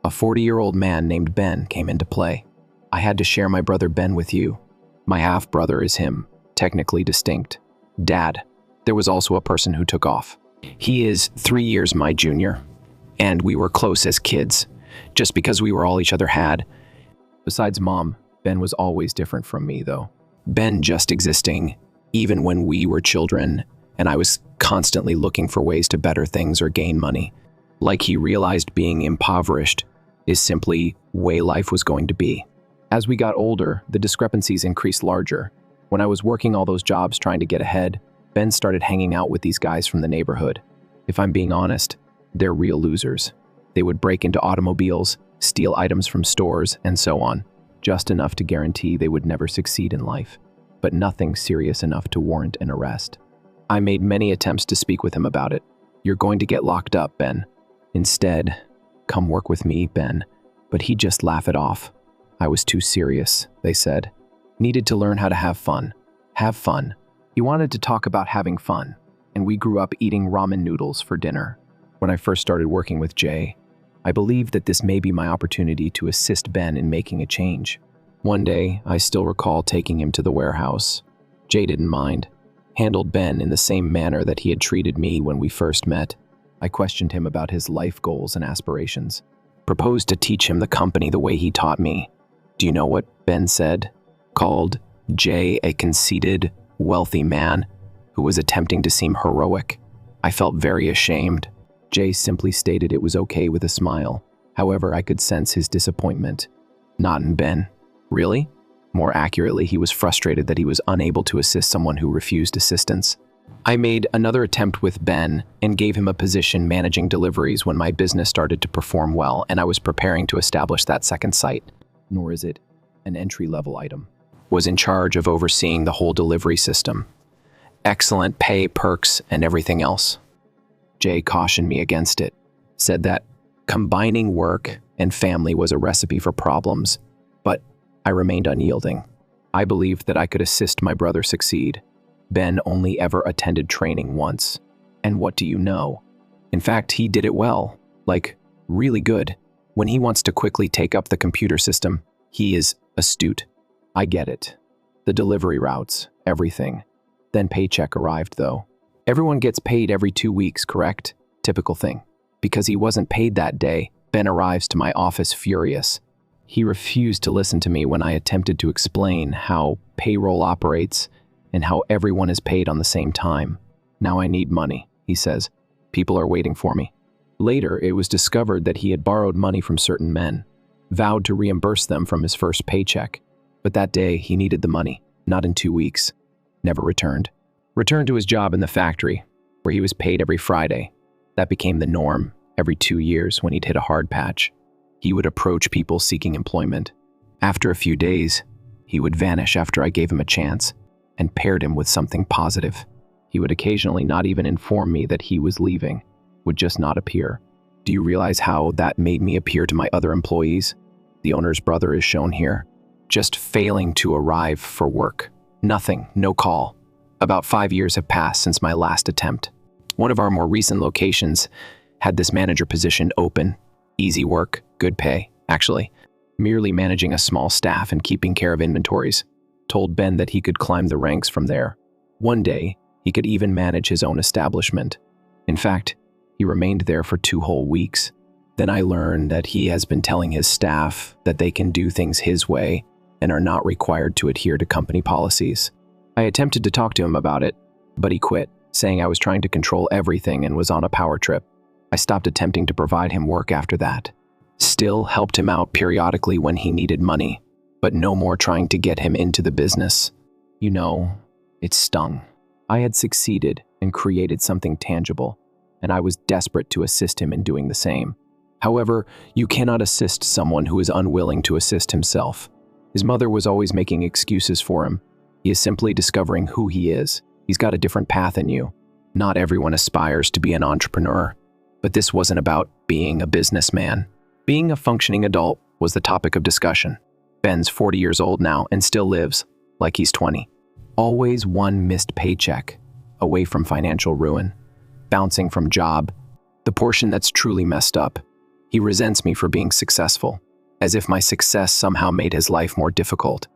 a 40-year-old man named Ben came into play. I had to share my brother Ben with you. My half-brother is him, technically distinct. Dad. There was also a person who took off. He is 3 years my junior, and we were close as kids, just because we were all each other had. Besides Mom, Ben was always different from me, though. Ben just existing, even when we were children, and I was constantly looking for ways to better things or gain money. Like he realized being impoverished is simply way life was going to be. As we got older, the discrepancies increased larger. When I was working all those jobs trying to get ahead, Ben started hanging out with these guys from the neighborhood. If I'm being honest, they're real losers. They would break into automobiles, steal items from stores, and so on, just enough to guarantee they would never succeed in life, but nothing serious enough to warrant an arrest. I made many attempts to speak with him about it. You're going to get locked up, Ben. Instead, come work with me, Ben. But he'd just laugh it off. I was too serious, they said. Needed to learn how to have fun. Have fun. He wanted to talk about having fun, and we grew up eating ramen noodles for dinner. When I first started working with Jay, I believed that this may be my opportunity to assist Ben in making a change. One day, I still recall taking him to the warehouse. Jay didn't mind. Handled Ben in the same manner that he had treated me when we first met. I questioned him about his life goals and aspirations. Proposed to teach him the company the way he taught me. Do you know what Ben said? Called Jay a conceited, wealthy man who was attempting to seem heroic. I felt very ashamed. Jay simply stated it was okay with a smile. However, I could sense his disappointment. Not in Ben. Really? More accurately, he was frustrated that he was unable to assist someone who refused assistance. I made another attempt with Ben and gave him a position managing deliveries when my business started to perform well and I was preparing to establish that second site. Nor is it an entry-level item. Was in charge of overseeing the whole delivery system. Excellent pay, perks, and everything else. Jay cautioned me against it. Said that combining work and family was a recipe for problems, but I remained unyielding. I believed that I could assist my brother succeed. Ben only ever attended training once. And what do you know? In fact, he did it well. Like, really good. When he wants to quickly take up the computer system, he is astute. I get it. The delivery routes, everything. Then paycheck arrived, though. Everyone gets paid every 2 weeks, correct? Typical thing. Because he wasn't paid that day, Ben arrives to my office furious. He refused to listen to me when I attempted to explain how payroll operates and how everyone is paid on the same time. Now I need money, he says. People are waiting for me. Later, it was discovered that he had borrowed money from certain men, vowed to reimburse them from his first paycheck. But that day, he needed the money, not in 2 weeks. Never returned. Returned to his job in the factory, where he was paid every Friday. That became the norm. Every 2 years, when he'd hit a hard patch, he would approach people seeking employment. After a few days, he would vanish after I gave him a chance and paired him with something positive. He would occasionally not even inform me that he was leaving, would just not appear. Do you realize how that made me appear to my other employees? The owner's brother is shown here, just failing to arrive for work. Nothing, no call. About 5 years have passed since my last attempt. One of our more recent locations had this manager position open. Easy work, good pay, actually. Merely managing a small staff and keeping care of inventories. Told Ben that he could climb the ranks from there. One day, he could even manage his own establishment. In fact, he remained there for 2 whole weeks. Then I learned that he has been telling his staff that they can do things his way and are not required to adhere to company policies. I attempted to talk to him about it, but he quit, saying I was trying to control everything and was on a power trip. I stopped attempting to provide him work after that. Still helped him out periodically when he needed money, but no more trying to get him into the business. You know, it stung. I had succeeded and created something tangible, and I was desperate to assist him in doing the same. However, you cannot assist someone who is unwilling to assist himself. His mother was always making excuses for him. He is simply discovering who he is. He's got a different path than you. Not everyone aspires to be an entrepreneur, but this wasn't about being a businessman. Being a functioning adult was the topic of discussion. Ben's 40 years old now and still lives like he's 20. Always one missed paycheck, away from financial ruin, bouncing from job, the portion that's truly messed up. He resents me for being successful, as if my success somehow made his life more difficult.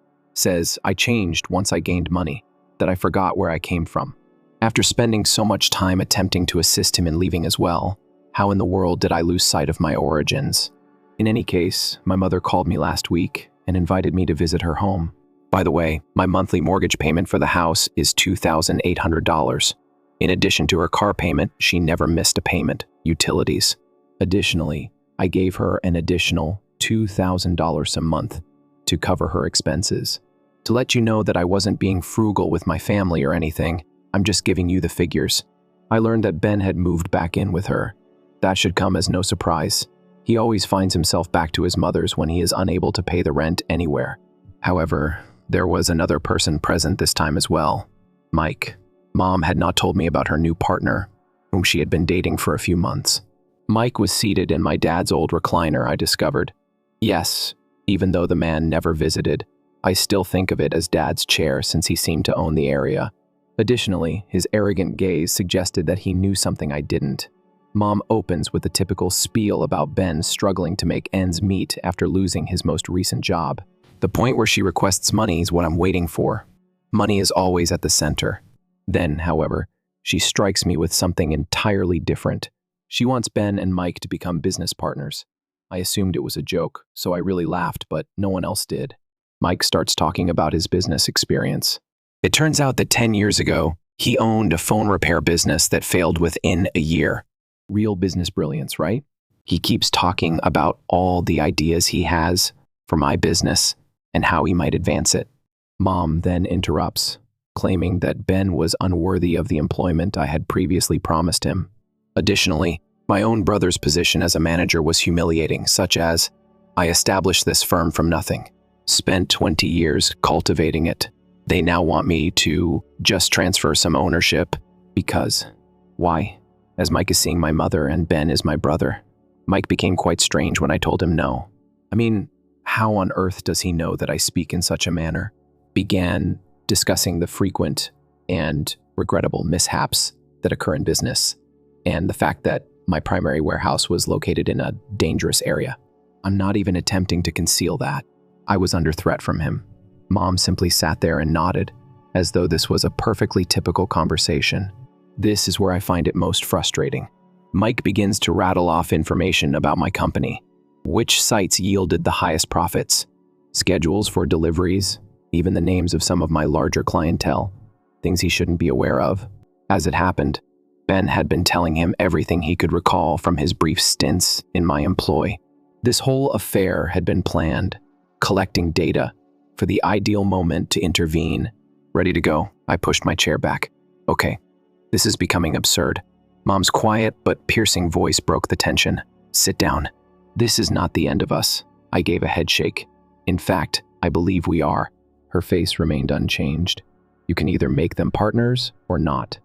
says I changed once I gained money, that I forgot where I came from. After spending so much time attempting to assist him in leaving as well, how in the world did I lose sight of my origins? In any case, my mother called me last week and invited me to visit her home. By the way, my monthly mortgage payment for the house is $2,800. In addition to her car payment, she never missed a payment, utilities. Additionally, I gave her an additional $2,000 a month to cover her expenses. To let you know that I wasn't being frugal with my family or anything, I'm just giving you the figures. I learned that Ben had moved back in with her. That should come as no surprise. He always finds himself back to his mother's when he is unable to pay the rent anywhere. However, there was another person present this time as well, Mike. Mom had not told me about her new partner, whom she had been dating for a few months. Mike was seated in my dad's old recliner, I discovered. Yes, even though the man never visited, I still think of it as Dad's chair since he seemed to own the area. Additionally, his arrogant gaze suggested that he knew something I didn't. Mom opens with a typical spiel about Ben struggling to make ends meet after losing his most recent job. The point where she requests money is what I'm waiting for. Money is always at the center. Then, however, she strikes me with something entirely different. She wants Ben and Mike to become business partners. I assumed it was a joke, so I really laughed, but no one else did. Mike starts talking about his business experience. It turns out that 10 years ago, he owned a phone repair business that failed within a year. Real business brilliance, right? He keeps talking about all the ideas he has for my business and how he might advance it. Mom then interrupts, claiming that Ben was unworthy of the employment I had previously promised him. Additionally, my own brother's position as a manager was humiliating, such as, I established this firm from nothing, spent 20 years cultivating it. They now want me to just transfer some ownership because, why? As Mike is seeing my mother and Ben is my brother. Mike became quite strange when I told him no. I mean, how on earth does he know that I speak in such a manner? Began discussing the frequent and regrettable mishaps that occur in business and the fact that my primary warehouse was located in a dangerous area. I'm not even attempting to conceal that. I was under threat from him. Mom simply sat there and nodded, as though this was a perfectly typical conversation. This is where I find it most frustrating. Mike begins to rattle off information about my company. Which sites yielded the highest profits? Schedules for deliveries, even the names of some of my larger clientele, things he shouldn't be aware of. As it happened, Ben had been telling him everything he could recall from his brief stints in my employ. This whole affair had been planned, collecting data for the ideal moment to intervene. Ready to go, I pushed my chair back. Okay, this is becoming absurd. Mom's quiet but piercing voice broke the tension. Sit down. This is not the end of us. I gave a head shake. In fact, I believe we are. Her face remained unchanged. You can either make them partners or not.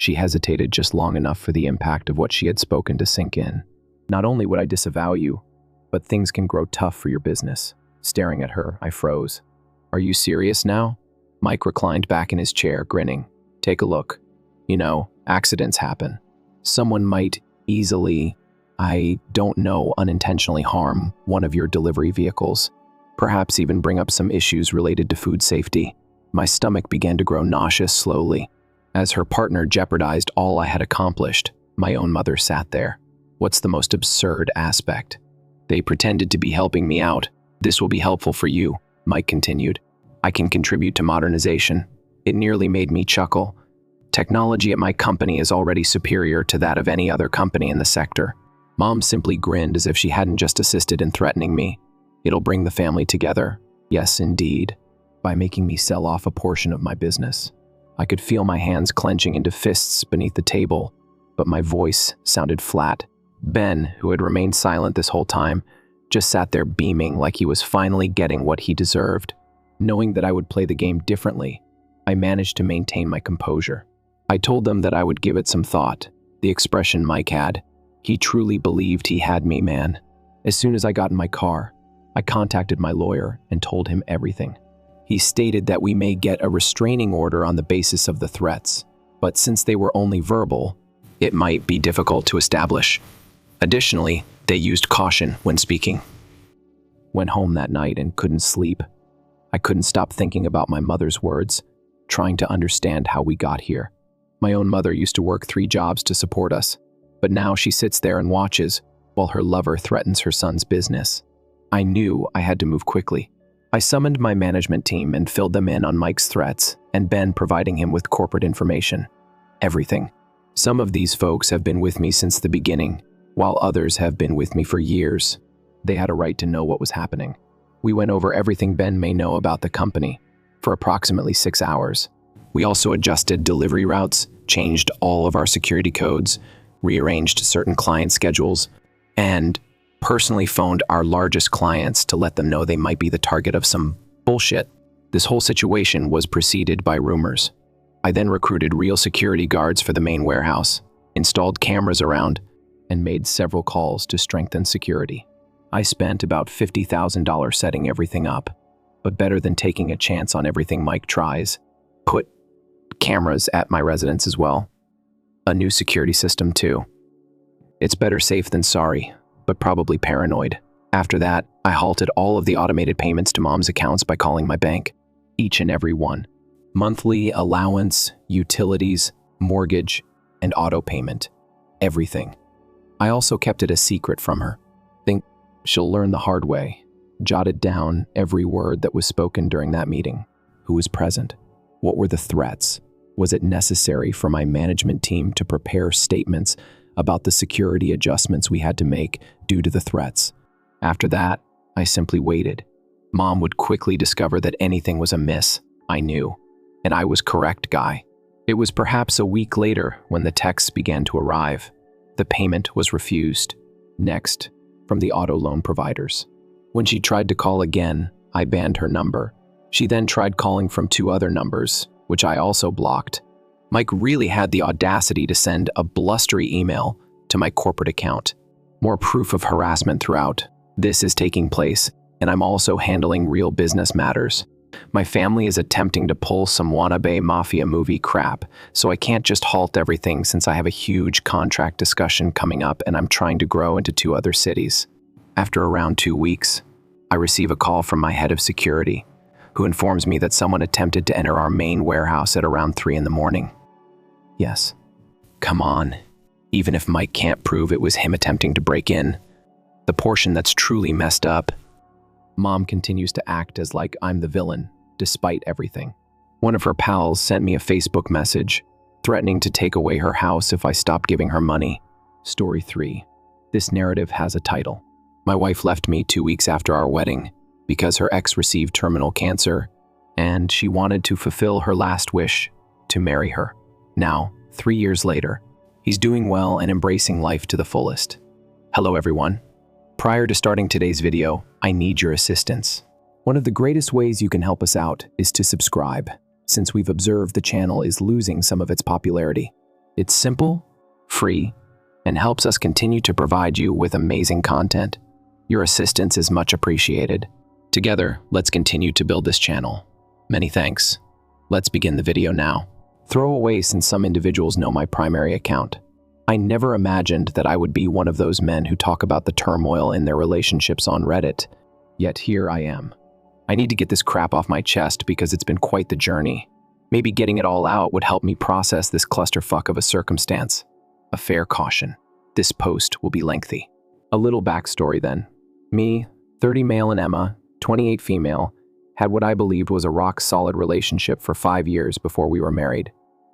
She hesitated just long enough for the impact of what she had spoken to sink in. Not only would I disavow you, but things can grow tough for your business. Staring at her, I froze. Are you serious now? Mike reclined back in his chair, grinning. Take a look. You know, accidents happen. Someone might easily, I don't know, unintentionally harm one of your delivery vehicles. Perhaps even bring up some issues related to food safety. My stomach began to grow nauseous slowly. As her partner jeopardized all I had accomplished, my own mother sat there. What's the most absurd aspect? They pretended to be helping me out. This will be helpful for you, Mike continued. I can contribute to modernization. It nearly made me chuckle. Technology at my company is already superior to that of any other company in the sector. Mom simply grinned as if she hadn't just assisted in threatening me. It'll bring the family together. Yes, indeed. By making me sell off a portion of my business. I could feel my hands clenching into fists beneath the table, but my voice sounded flat. Ben, who had remained silent this whole time, just sat there beaming like he was finally getting what he deserved. Knowing that I would play the game differently, I managed to maintain my composure. I told them that I would give it some thought. The expression Mike had. He truly believed he had me, man. As soon as I got in my car, I contacted my lawyer and told him everything. He stated that we may get a restraining order on the basis of the threats, but since they were only verbal, it might be difficult to establish. Additionally, they used caution when speaking. Went home that night and couldn't sleep. I couldn't stop thinking about my mother's words, trying to understand how we got here. My own mother used to work 3 jobs to support us, but now she sits there and watches while her lover threatens her son's business. I knew I had to move quickly. I summoned my management team and filled them in on Mike's threats and Ben providing him with corporate information. Everything. Some of these folks have been with me since the beginning, while others have been with me for years. They had a right to know what was happening. We went over everything Ben may know about the company for approximately 6 hours. We also adjusted delivery routes, changed all of our security codes, rearranged certain client schedules, and personally phoned our largest clients to let them know they might be the target of some bullshit. This whole situation was preceded by rumors. I then recruited real security guards for the main warehouse, installed cameras around, and made several calls to strengthen security. I spent about $50,000 setting everything up, but better than taking a chance on everything Mike tries. Put cameras at my residence as well. A new security system too. It's better safe than sorry, but probably paranoid. After that, I halted all of the automated payments to Mom's accounts by calling my bank, each and every one. Monthly allowance, utilities, mortgage, and auto payment. Everything. I also kept it a secret from her. Think she'll learn the hard way. Jotted down every word that was spoken during that meeting. Who was present? What were the threats? Was it necessary for my management team to prepare statements about the security adjustments we had to make due to the threats? After that, I simply waited. Mom would quickly discover that anything was amiss. I knew. And I was correct, guy. It was perhaps a week later when the texts began to arrive. The payment was refused. Next, from the auto loan providers. When she tried to call again, I banned her number. She then tried calling from 2 other numbers, which I also blocked. Mike really had the audacity to send a blustery email to my corporate account. More proof of harassment throughout. This is taking place, and I'm also handling real business matters. My family is attempting to pull some wannabe mafia movie crap, so I can't just halt everything since I have a huge contract discussion coming up and I'm trying to grow into 2 other cities. After around 2 weeks, I receive a call from my head of security, who informs me that someone attempted to enter our main warehouse at around 3 in the morning. Yes. Come on. Even if Mike can't prove it was him attempting to break in, the portion that's truly messed up. Mom continues to act as like I'm the villain, despite everything. One of her pals sent me a Facebook message, threatening to take away her house if I stopped giving her money. Story 3. This narrative has a title. My wife left me 2 weeks after our wedding because her ex received terminal cancer, and she wanted to fulfill her last wish, to marry her. Now, 3 years later, he's doing well and embracing life to the fullest. Hello everyone. Prior to starting today's video, I need your assistance. One of the greatest ways you can help us out is to subscribe, since we've observed the channel is losing some of its popularity. It's simple, free, and helps us continue to provide you with amazing content. Your assistance is much appreciated. Together, let's continue to build this channel. Many thanks. Let's begin the video now. Throw away since some individuals know my primary account. I never imagined that I would be one of those men who talk about the turmoil in their relationships on Reddit. Yet here I am. I need to get this crap off my chest because it's been quite the journey. Maybe getting it all out would help me process this clusterfuck of a circumstance. A fair caution. This post will be lengthy. A little backstory then. Me, 30 male, and Emma, 28 female, had what I believed was a rock-solid relationship for 5 years before we were married.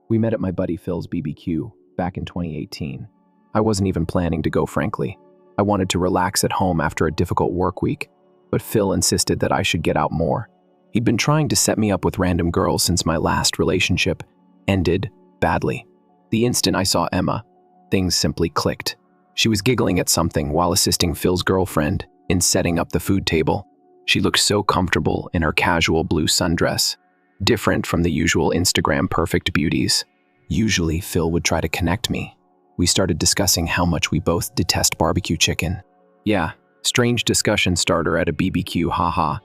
We met at my buddy Phil's BBQ back in 2018. I wasn't even planning to go, frankly. I wanted to relax at home after a difficult work week, but Phil insisted that I should get out more. He'd been trying to set me up with random girls since my last relationship ended badly. The instant I saw Emma, things simply clicked. She was giggling at something while assisting Phil's girlfriend in setting up the food table. She looked so comfortable in her casual blue sundress, different from the usual Instagram perfect beauties. Usually, Phil would try to connect me. We started discussing how much we both detest barbecue chicken. Yeah, strange discussion starter at a BBQ, haha,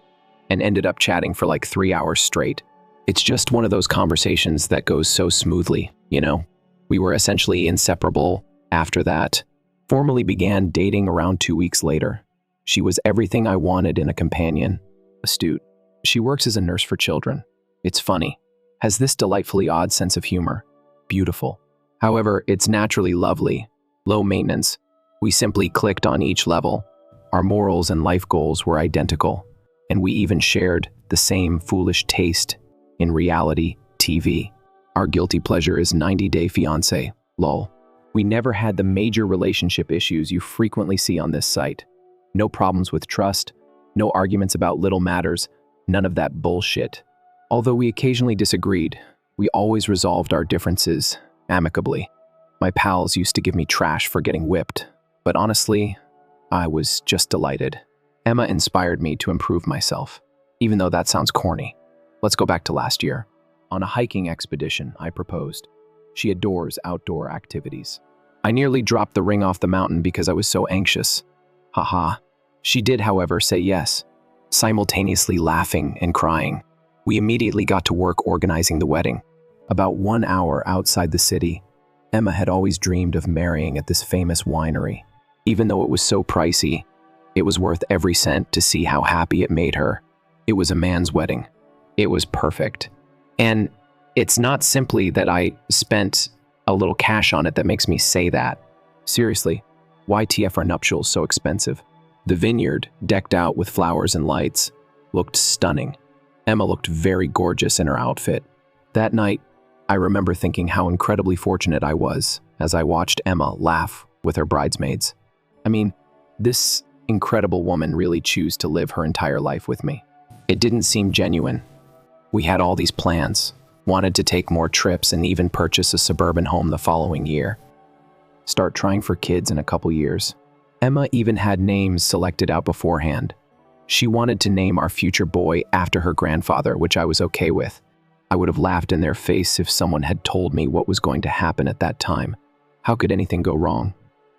and ended up chatting for like 3 hours straight. It's just one of those conversations that goes so smoothly, you know? We were essentially inseparable after that. Formally began dating around 2 weeks later. She was everything I wanted in a companion. Astute, She works as a nurse for children. It's funny. Has this delightfully odd sense of humor. Beautiful. However, it's naturally lovely. Low maintenance. We simply clicked on each level. Our morals and life goals were identical. And we even shared the same foolish taste in reality TV. Our guilty pleasure is 90 Day Fiancé, lol. We never had the major relationship issues you frequently see on this site. No problems with trust, no arguments about little matters, none of that bullshit. Although we occasionally disagreed, we always resolved our differences amicably. My pals used to give me trash for getting whipped, but honestly, I was just delighted. Emma inspired me to improve myself, even though that sounds corny. Let's go back to last year. On a hiking expedition, I proposed. She adores outdoor activities. I nearly dropped the ring off the mountain because I was so anxious. Haha. She did, however, say yes, simultaneously laughing and crying. We immediately got to work organizing the wedding. About 1 hour outside the city, Emma had always dreamed of marrying at this famous winery. Even though it was so pricey, it was worth every cent to see how happy it made her. It was a man's wedding. It was perfect. And it's not simply that I spent a little cash on it that makes me say that. Seriously, why TF are nuptials so expensive? The vineyard, decked out with flowers and lights, looked stunning. Emma looked very gorgeous in her outfit. That night, I remember thinking how incredibly fortunate I was as I watched Emma laugh with her bridesmaids. I mean, this incredible woman really chose to live her entire life with me. It didn't seem genuine. We had all these plans, wanted to take more trips and even purchase a suburban home the following year. Start trying for kids in a couple years. Emma even had names selected out beforehand. She wanted to name our future boy after her grandfather, which I was okay with. I would have laughed in their face if someone had told me what was going to happen at that time. How could anything go wrong?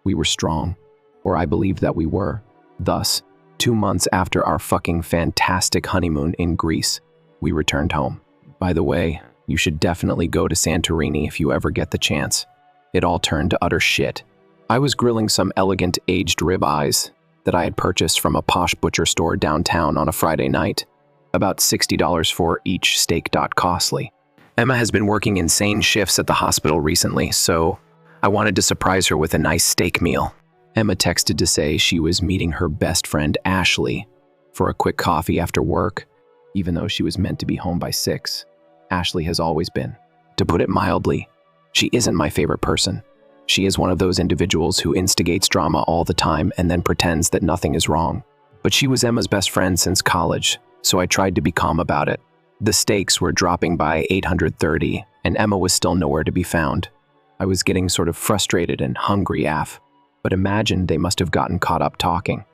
We were strong, or I believed that we were. Thus, 2 months after our fucking fantastic honeymoon in Greece, we returned home. By the way, you should definitely go to Santorini if you ever get the chance. It all turned to utter shit. I was grilling some elegant aged ribeyes that I had purchased from a posh butcher store downtown on a Friday night. About $60 for each steak. Costly. Emma has been working insane shifts at the hospital recently, so I wanted to surprise her with a nice steak meal. Emma texted to say she was meeting her best friend Ashley for a quick coffee after work, even though she was meant to be home by 6. Ashley has always been. To put it mildly, she isn't my favorite person. She is one of those individuals who instigates drama all the time and then pretends that nothing is wrong. But she was Emma's best friend since college, so I tried to be calm about it. The stakes were dropping by 830, and Emma was still nowhere to be found. I was getting sort of frustrated and hungry af, but imagine they must have gotten caught up talking.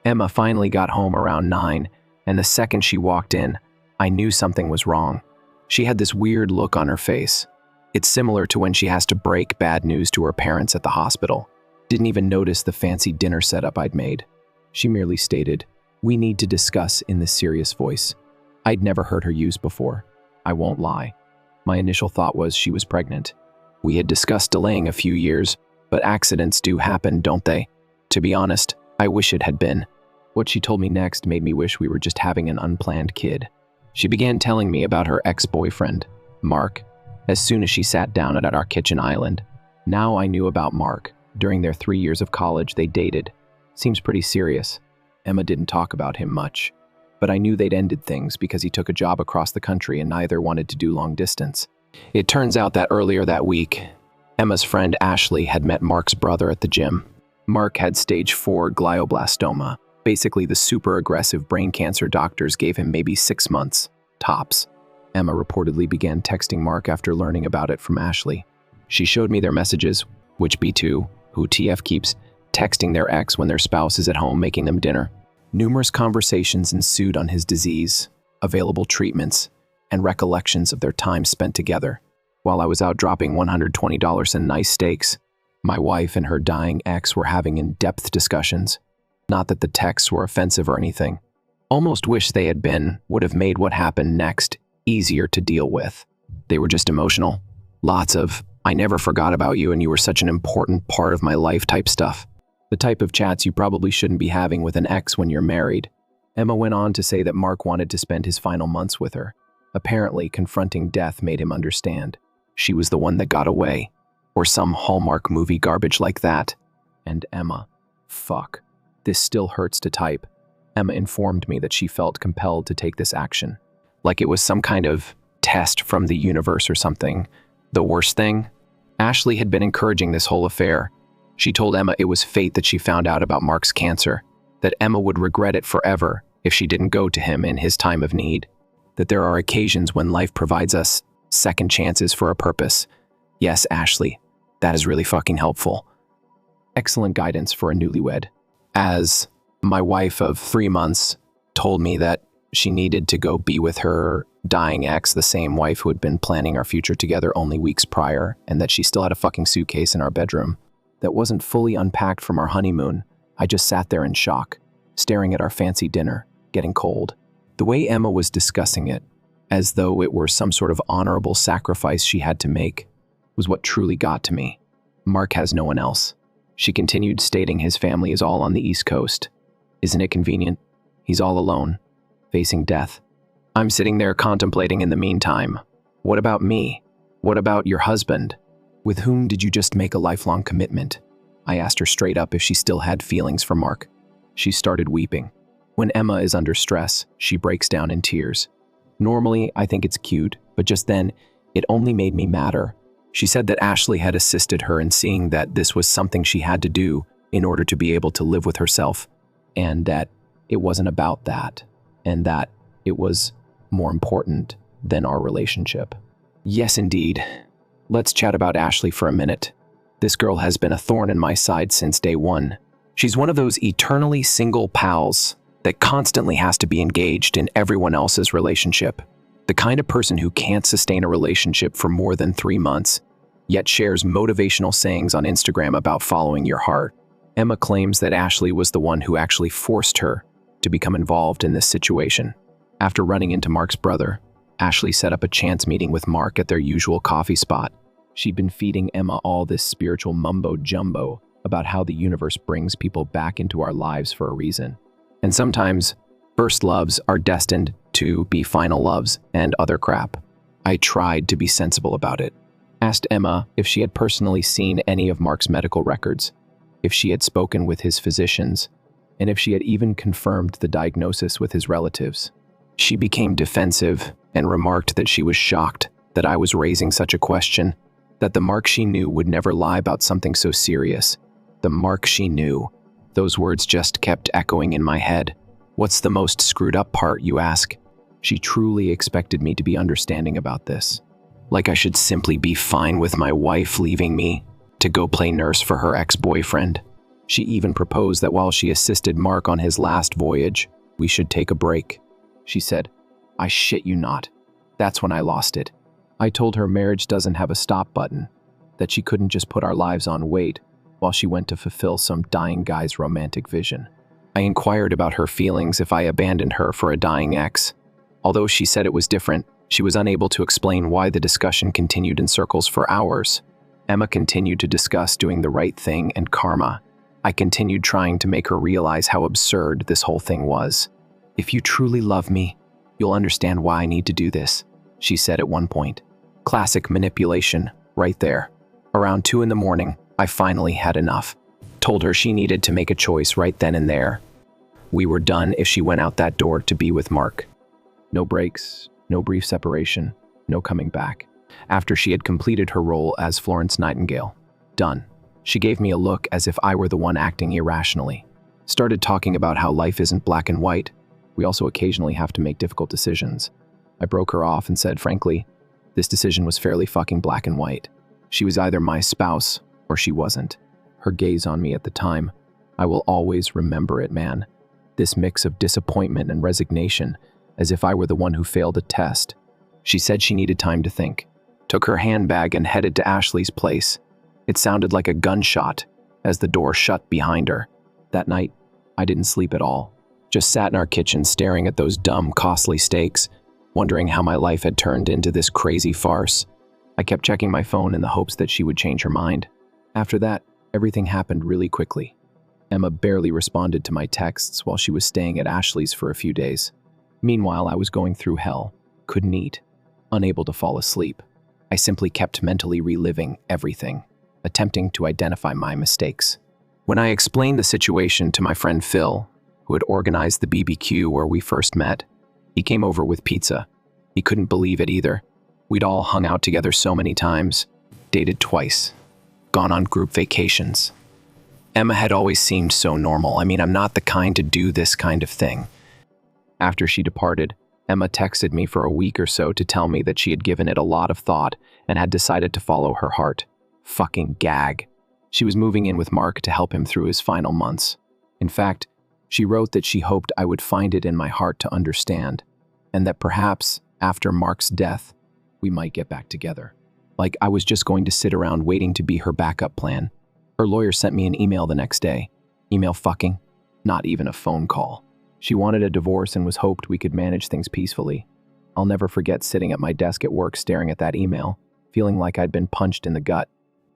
Emma finally got home around 9, and the second she walked in, I knew something was wrong. She had this weird look on her face. It's similar to when she has to break bad news to her parents at the hospital. Didn't even notice the fancy dinner setup I'd made. She merely stated, "We need to discuss," in this serious voice. I'd never heard her use before. I won't lie. My initial thought was she was pregnant. We had discussed delaying a few years, but accidents do happen, don't they? To be honest, I wish it had been. What she told me next made me wish we were just having an unplanned kid. She began telling me about her ex-boyfriend, Mark, as soon as she sat down at our kitchen island. Now I knew about Mark. During their 3 years of college, they dated. Seems pretty serious. Emma didn't talk about him much, but I knew they'd ended things because he took a job across the country and neither wanted to do long distance. It turns out that earlier that week, Emma's friend Ashley had met Mark's brother at the gym. Mark had stage 4 glioblastoma. Basically, the super aggressive brain cancer doctors gave him maybe 6 months, tops. Emma reportedly began texting Mark after learning about it from Ashley. She showed me their messages, which B2, who TF keeps texting their ex when their spouse is at home making them dinner. Numerous conversations ensued on his disease, available treatments, and recollections of their time spent together. While I was out dropping $120 in nice steaks, my wife and her dying ex were having in-depth discussions. Not that the texts were offensive or anything. Almost wish they had been, would have made what happened next easier to deal with. They were just emotional. Lots of, "I never forgot about you and you were such an important part of my life" type stuff. The type of chats you probably shouldn't be having with an ex when you're married. Emma went on to say that Mark wanted to spend his final months with her. Apparently, confronting death made him understand she was the one that got away, or some Hallmark movie garbage like that. And Emma, fuck, this still hurts to type. Emma informed me that she felt compelled to take this action, like it was some kind of test from the universe or something. The worst thing? Ashley had been encouraging this whole affair. She told Emma it was fate that she found out about Mark's cancer, that Emma would regret it forever if she didn't go to him in his time of need, that there are occasions when life provides us second chances for a purpose. Yes, Ashley, that is really fucking helpful. Excellent guidance for a newlywed. As my wife of 3 months told me that she needed to go be with her dying ex, the same wife who had been planning our future together only weeks prior, and that she still had a fucking suitcase in our bedroom that wasn't fully unpacked from our honeymoon. I just sat there in shock, staring at our fancy dinner, getting cold. The way Emma was discussing it, as though it were some sort of honorable sacrifice she had to make, was what truly got to me. Mark has no one else. She continued, stating his family is all on the East Coast. Isn't it convenient? He's all alone, facing death. I'm sitting there contemplating in the meantime. What about me? What about your husband? With whom did you just make a lifelong commitment? I asked her straight up if she still had feelings for Mark. She started weeping. When Emma is under stress, she breaks down in tears. Normally, I think it's cute, but just then, it only made me madder. She said that Ashley had assisted her in seeing that this was something she had to do in order to be able to live with herself, and that it wasn't about that, and that it was more important than our relationship. Yes, indeed. Let's chat about Ashley for a minute. This girl has been a thorn in my side since day one. She's one of those eternally single pals that constantly has to be engaged in everyone else's relationship. The kind of person who can't sustain a relationship for more than 3 months, yet shares motivational sayings on Instagram about following your heart. Emma claims that Ashley was the one who actually forced her to become involved in this situation. After running into Mark's brother, Ashley set up a chance meeting with Mark at their usual coffee spot. She'd been feeding Emma all this spiritual mumbo-jumbo about how the universe brings people back into our lives for a reason. And sometimes, first loves are destined to be final loves and other crap. I tried to be sensible about it. Asked Emma if she had personally seen any of Mark's medical records, if she had spoken with his physicians, and if she had even confirmed the diagnosis with his relatives. She became defensive and remarked that she was shocked that I was raising such a question, that the Mark she knew would never lie about something so serious. The Mark she knew. Those words just kept echoing in my head. What's the most screwed up part, you ask? She truly expected me to be understanding about this. Like I should simply be fine with my wife leaving me to go play nurse for her ex-boyfriend. She even proposed that while she assisted Mark on his last voyage, we should take a break. She said, I shit you not. That's when I lost it. I told her marriage doesn't have a stop button, that she couldn't just put our lives on wait while she went to fulfill some dying guy's romantic vision. I inquired about her feelings if I abandoned her for a dying ex. Although she said it was different, she was unable to explain why the discussion continued in circles for hours. Emma continued to discuss doing the right thing and karma. I continued trying to make her realize how absurd this whole thing was. If you truly love me, you'll understand why I need to do this, she said at one point. Classic manipulation, right there. Around 2 in the morning, I finally had enough. Told her she needed to make a choice right then and there. We were done if she went out that door to be with Mark. No breaks, no brief separation, no coming back. After she had completed her role as Florence Nightingale. Done. She gave me a look as if I were the one acting irrationally. Started talking about how life isn't black and white. We also occasionally have to make difficult decisions. I broke her off and said, frankly, this decision was fairly fucking black and white. She was either my spouse or she wasn't. Her gaze on me at the time, I will always remember it, man. This mix of disappointment and resignation, as if I were the one who failed a test. She said she needed time to think. Took her handbag and headed to Ashley's place. It sounded like a gunshot as the door shut behind her. That night, I didn't sleep at all. Just sat in our kitchen staring at those dumb, costly steaks, wondering how my life had turned into this crazy farce. I kept checking my phone in the hopes that she would change her mind. After that, everything happened really quickly. Emma barely responded to my texts while she was staying at Ashley's for a few days. Meanwhile, I was going through hell, couldn't eat, unable to fall asleep. I simply kept mentally reliving everything, attempting to identify my mistakes. When I explained the situation to my friend Phil, who had organized the BBQ where we first met, he came over with pizza. He couldn't believe it either. We'd all hung out together so many times, dated twice, gone on group vacations. Emma had always seemed so normal. I'm not the kind to do this kind of thing. After she departed, Emma texted me for a week or so to tell me that she had given it a lot of thought and had decided to follow her heart. Fucking gag. She was moving in with Mark to help him through his final months. In fact, she wrote that she hoped I would find it in my heart to understand, and that perhaps, after Mark's death, we might get back together. Like I was just going to sit around waiting to be her backup plan. Her lawyer sent me an email the next day. Email fucking, not even a phone call. She wanted a divorce and was hoped we could manage things peacefully. I'll never forget sitting at my desk at work staring at that email, feeling like I'd been punched in the gut.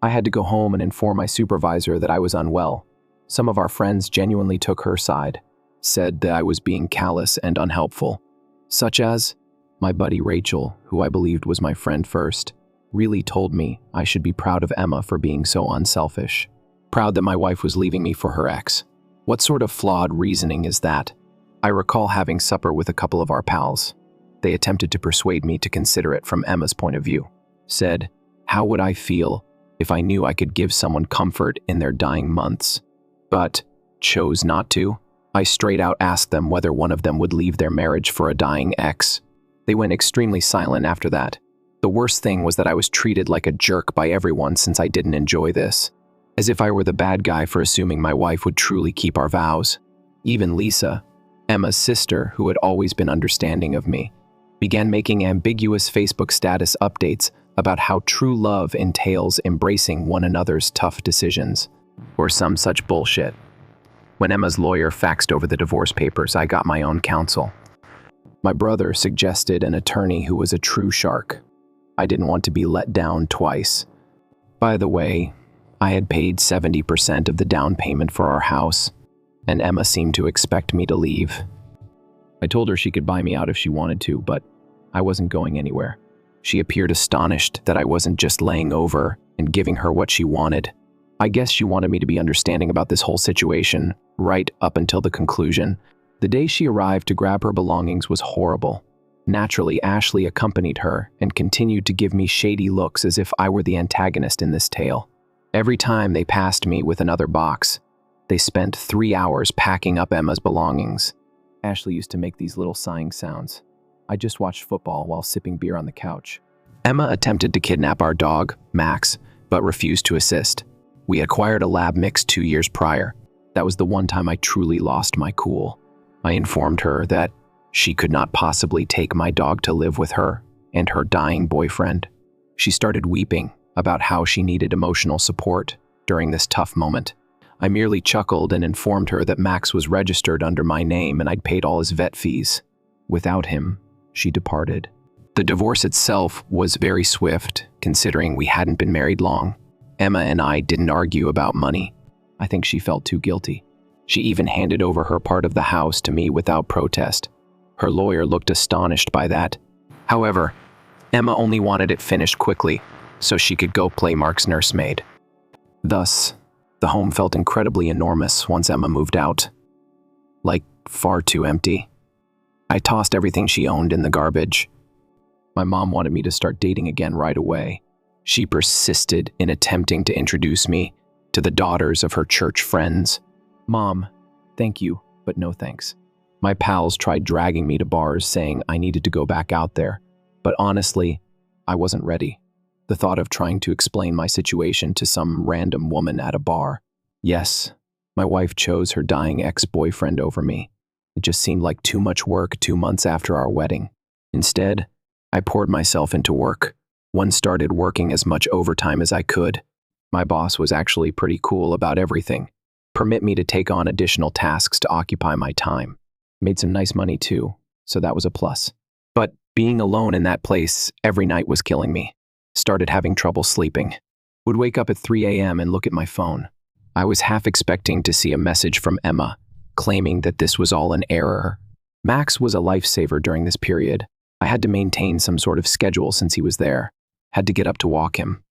I had to go home and inform my supervisor that I was unwell. Some of our friends genuinely took her side, said that I was being callous and unhelpful, such as my buddy Rachel, who I believed was my friend first, really told me I should be proud of Emma for being so unselfish. Proud that my wife was leaving me for her ex. What sort of flawed reasoning is that? I recall having supper with a couple of our pals. They attempted to persuade me to consider it from Emma's point of view. Said, how would I feel if I knew I could give someone comfort in their dying months, but chose not to? I straight out asked them whether one of them would leave their marriage for a dying ex. They went extremely silent after that. The worst thing was that I was treated like a jerk by everyone since I didn't enjoy this, as if I were the bad guy for assuming my wife would truly keep our vows. Even Lisa, Emma's sister, who had always been understanding of me, began making ambiguous Facebook status updates about how true love entails embracing one another's tough decisions, or some such bullshit. When Emma's lawyer faxed over the divorce papers, I got my own counsel. My brother suggested an attorney who was a true shark. I didn't want to be let down twice. By the way, I had paid 70% of the down payment for our house, and Emma seemed to expect me to leave. I told her she could buy me out if she wanted to, but I wasn't going anywhere. She appeared astonished that I wasn't just laying over and giving her what she wanted. I guess she wanted me to be understanding about this whole situation, right up until the conclusion. The day she arrived to grab her belongings was horrible. Naturally, Ashley accompanied her and continued to give me shady looks as if I were the antagonist in this tale. Every time they passed me with another box, they spent 3 hours packing up Emma's belongings. Ashley used to make these little sighing sounds. I just watched football while sipping beer on the couch. Emma attempted to kidnap our dog, Max, but refused to assist. We acquired a lab mix 2 years prior. That was the one time I truly lost my cool. I informed her that she could not possibly take my dog to live with her and her dying boyfriend. She started weeping about how she needed emotional support during this tough moment. I merely chuckled and informed her that Max was registered under my name and I'd paid all his vet fees. Without him, she departed. The divorce itself was very swift, considering we hadn't been married long. Emma and I didn't argue about money. I think she felt too guilty. She even handed over her part of the house to me without protest. Her lawyer looked astonished by that. However, Emma only wanted it finished quickly so she could go play Mark's nursemaid. Thus, the home felt incredibly enormous once Emma moved out. Like, far too empty. I tossed everything she owned in the garbage. My mom wanted me to start dating again right away. She persisted in attempting to introduce me to the daughters of her church friends. Mom, thank you, but no thanks. My pals tried dragging me to bars saying I needed to go back out there, but honestly, I wasn't ready. The thought of trying to explain my situation to some random woman at a bar. Yes, my wife chose her dying ex-boyfriend over me. It just seemed like too much work 2 months after our wedding. Instead, I poured myself into work. One started working as much overtime as I could. My boss was actually pretty cool about everything. Permit me to take on additional tasks to occupy my time. Made some nice money too, so that was a plus. But being alone in that place every night was killing me. Started having trouble sleeping. Would wake up at 3 a.m. and look at my phone. I was half expecting to see a message from Emma, claiming that this was all an error. Max was a lifesaver during this period. I had to maintain some sort of schedule since he was there. Had to get up to walk him.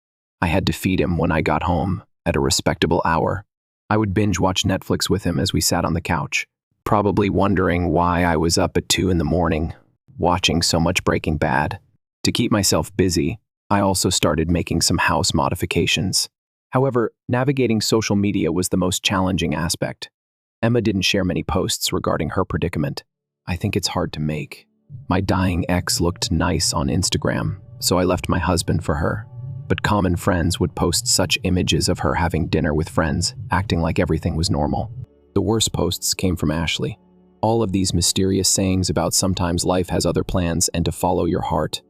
I had to feed him when I got home at a respectable hour. I would binge watch Netflix with him as we sat on the couch, probably wondering why I was up at 2 in the morning, watching so much Breaking Bad. To keep myself busy, I also started making some house modifications. However, navigating social media was the most challenging aspect. Emma didn't share many posts regarding her predicament. I think it's hard to make. My dying ex looked nice on Instagram, so I left my husband for her. But common friends would post such images of her having dinner with friends, acting like everything was normal. The worst posts came from Ashley. All of these mysterious sayings about sometimes life has other plans and to follow your heart.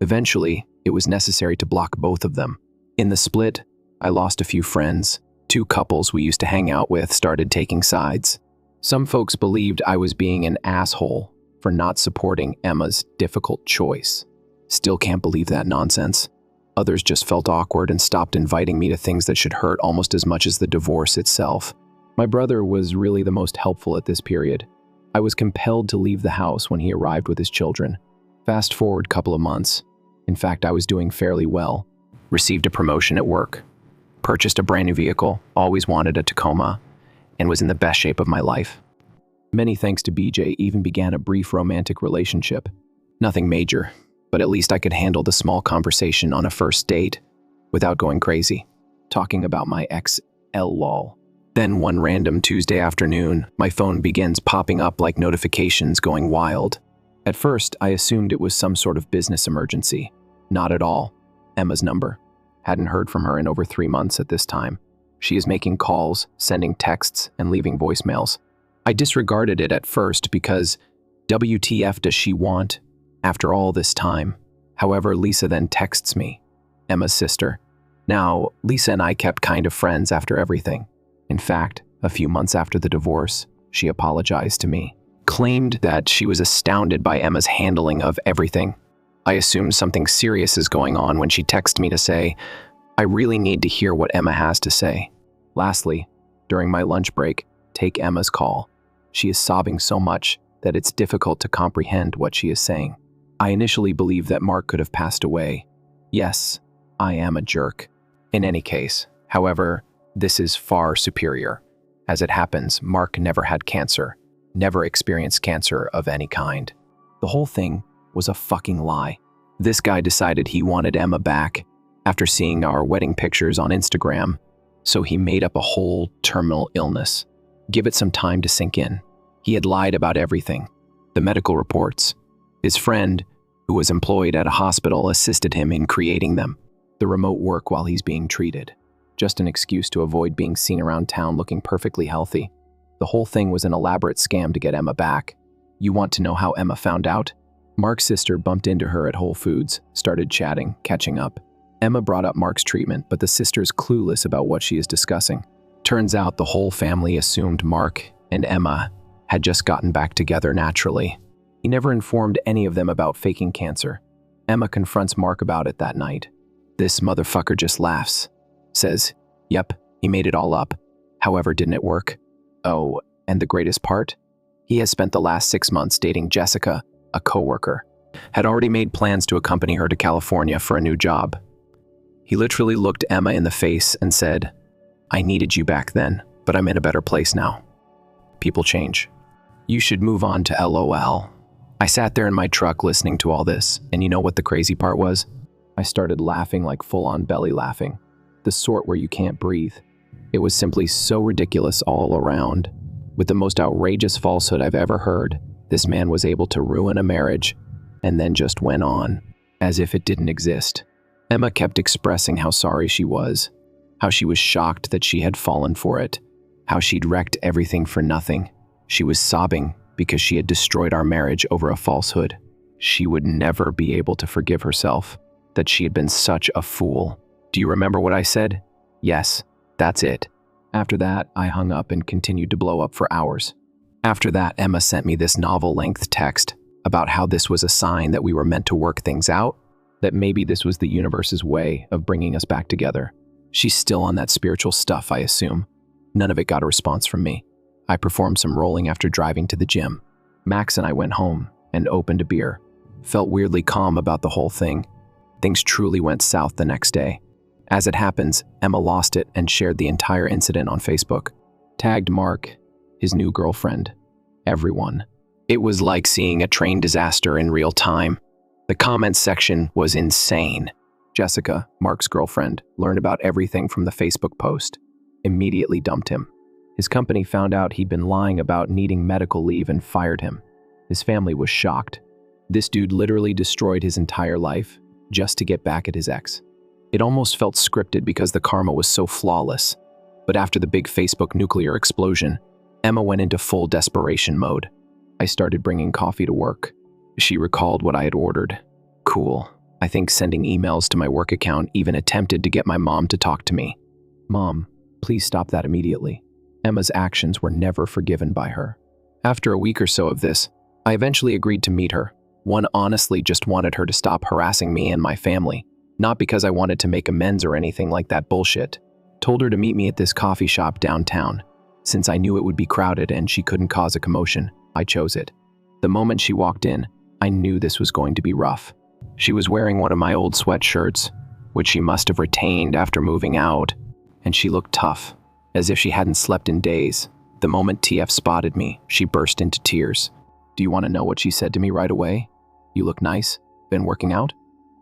Eventually, it was necessary to block both of them. In the split, I lost a few friends. 2 couples we used to hang out with started taking sides. Some folks believed I was being an asshole for not supporting Emma's difficult choice. Still can't believe that nonsense. Others just felt awkward and stopped inviting me to things that should hurt almost as much as the divorce itself. My brother was really the most helpful at this period. I was compelled to leave the house when he arrived with his children. Fast forward a couple of months. In fact, I was doing fairly well. Received a promotion at work. Purchased a brand new vehicle, always wanted a Tacoma, and was in the best shape of my life. Many thanks to BJ, even began a brief romantic relationship. Nothing major, but at least I could handle the small conversation on a first date without going crazy, talking about my ex lol. Then one random Tuesday afternoon, my phone begins popping up like notifications going wild. At first, I assumed it was some sort of business emergency. Not at all. Emma's number. Hadn't heard from her in over 3 months at this time. She is making calls, sending texts, and leaving voicemails. I disregarded it at first because WTF does she want after all this time? However, Lisa then texts me, Emma's sister. Now, Lisa and I kept kind of friends after everything. In fact, a few months after the divorce, she apologized to me, claimed that she was astounded by Emma's handling of everything. I assumed something serious is going on when she texted me to say, I really need to hear what Emma has to say. Lastly, during my lunch break, take Emma's call. She is sobbing so much that it's difficult to comprehend what she is saying. I initially believed that Mark could have passed away. Yes, I am a jerk. In any case, however, this is far superior. As it happens, Mark never had cancer, never experienced cancer of any kind. The whole thing was a fucking lie. This guy decided he wanted Emma back after seeing our wedding pictures on Instagram, so he made up a whole terminal illness. Give it some time to sink in. He had lied about everything. The medical reports. His friend, who was employed at a hospital, assisted him in creating them. The remote work while he's being treated. Just an excuse to avoid being seen around town looking perfectly healthy. The whole thing was an elaborate scam to get Emma back. You want to know how Emma found out? Mark's sister bumped into her at Whole Foods, started chatting, catching up. Emma brought up Mark's treatment, but the sister's clueless about what she is discussing. Turns out the whole family assumed Mark and Emma had just gotten back together naturally. He never informed any of them about faking cancer. Emma confronts Mark about it that night. This motherfucker just laughs. Says, yep, he made it all up. However, didn't it work? Oh, and the greatest part? He has spent the last 6 months dating Jessica, a coworker. Had already made plans to accompany her to California for a new job. He literally looked Emma in the face and said, I needed you back then, but I'm in a better place now. People change. You should move on to LOL. I sat there in my truck listening to all this, and you know what the crazy part was? I started laughing like full-on belly laughing. The sort where you can't breathe. It was simply so ridiculous all around. With the most outrageous falsehood I've ever heard, this man was able to ruin a marriage and then just went on, as if it didn't exist. Emma kept expressing how sorry she was, how she was shocked that she had fallen for it, how she'd wrecked everything for nothing. She was sobbing because she had destroyed our marriage over a falsehood. She would never be able to forgive herself, that she had been such a fool. Do you remember what I said? Yes, that's it. After that, I hung up and continued to blow up for hours. After that, Emma sent me this novel-length text about how this was a sign that we were meant to work things out, that maybe this was the universe's way of bringing us back together. She's still on that spiritual stuff, I assume. None of it got a response from me. I performed some rolling after driving to the gym. Max and I went home and opened a beer. Felt weirdly calm about the whole thing. Things truly went south the next day. As it happens, Emma lost it and shared the entire incident on Facebook. Tagged Mark, his new girlfriend, everyone. It was like seeing a train disaster in real time. The comments section was insane. Jessica, Mark's girlfriend, learned about everything from the Facebook post. Immediately dumped him. His company found out he'd been lying about needing medical leave and fired him. His family was shocked. This dude literally destroyed his entire life just to get back at his ex. It almost felt scripted because the karma was so flawless. But after the big Facebook nuclear explosion, Emma went into full desperation mode. I started bringing coffee to work. She recalled what I had ordered. Cool. I think sending emails to my work account even attempted to get my mom to talk to me. Mom, please stop that immediately. Emma's actions were never forgiven by her. After a week or so of this, I eventually agreed to meet her. One honestly just wanted her to stop harassing me and my family, not because I wanted to make amends or anything like that bullshit. Told her to meet me at this coffee shop downtown. Since I knew it would be crowded and she couldn't cause a commotion, I chose it. The moment she walked in, I knew this was going to be rough. She was wearing one of my old sweatshirts, which she must have retained after moving out, and she looked tough, as if she hadn't slept in days. The moment TF spotted me, she burst into tears. Do you want to know what she said to me right away? You look nice. Been working out?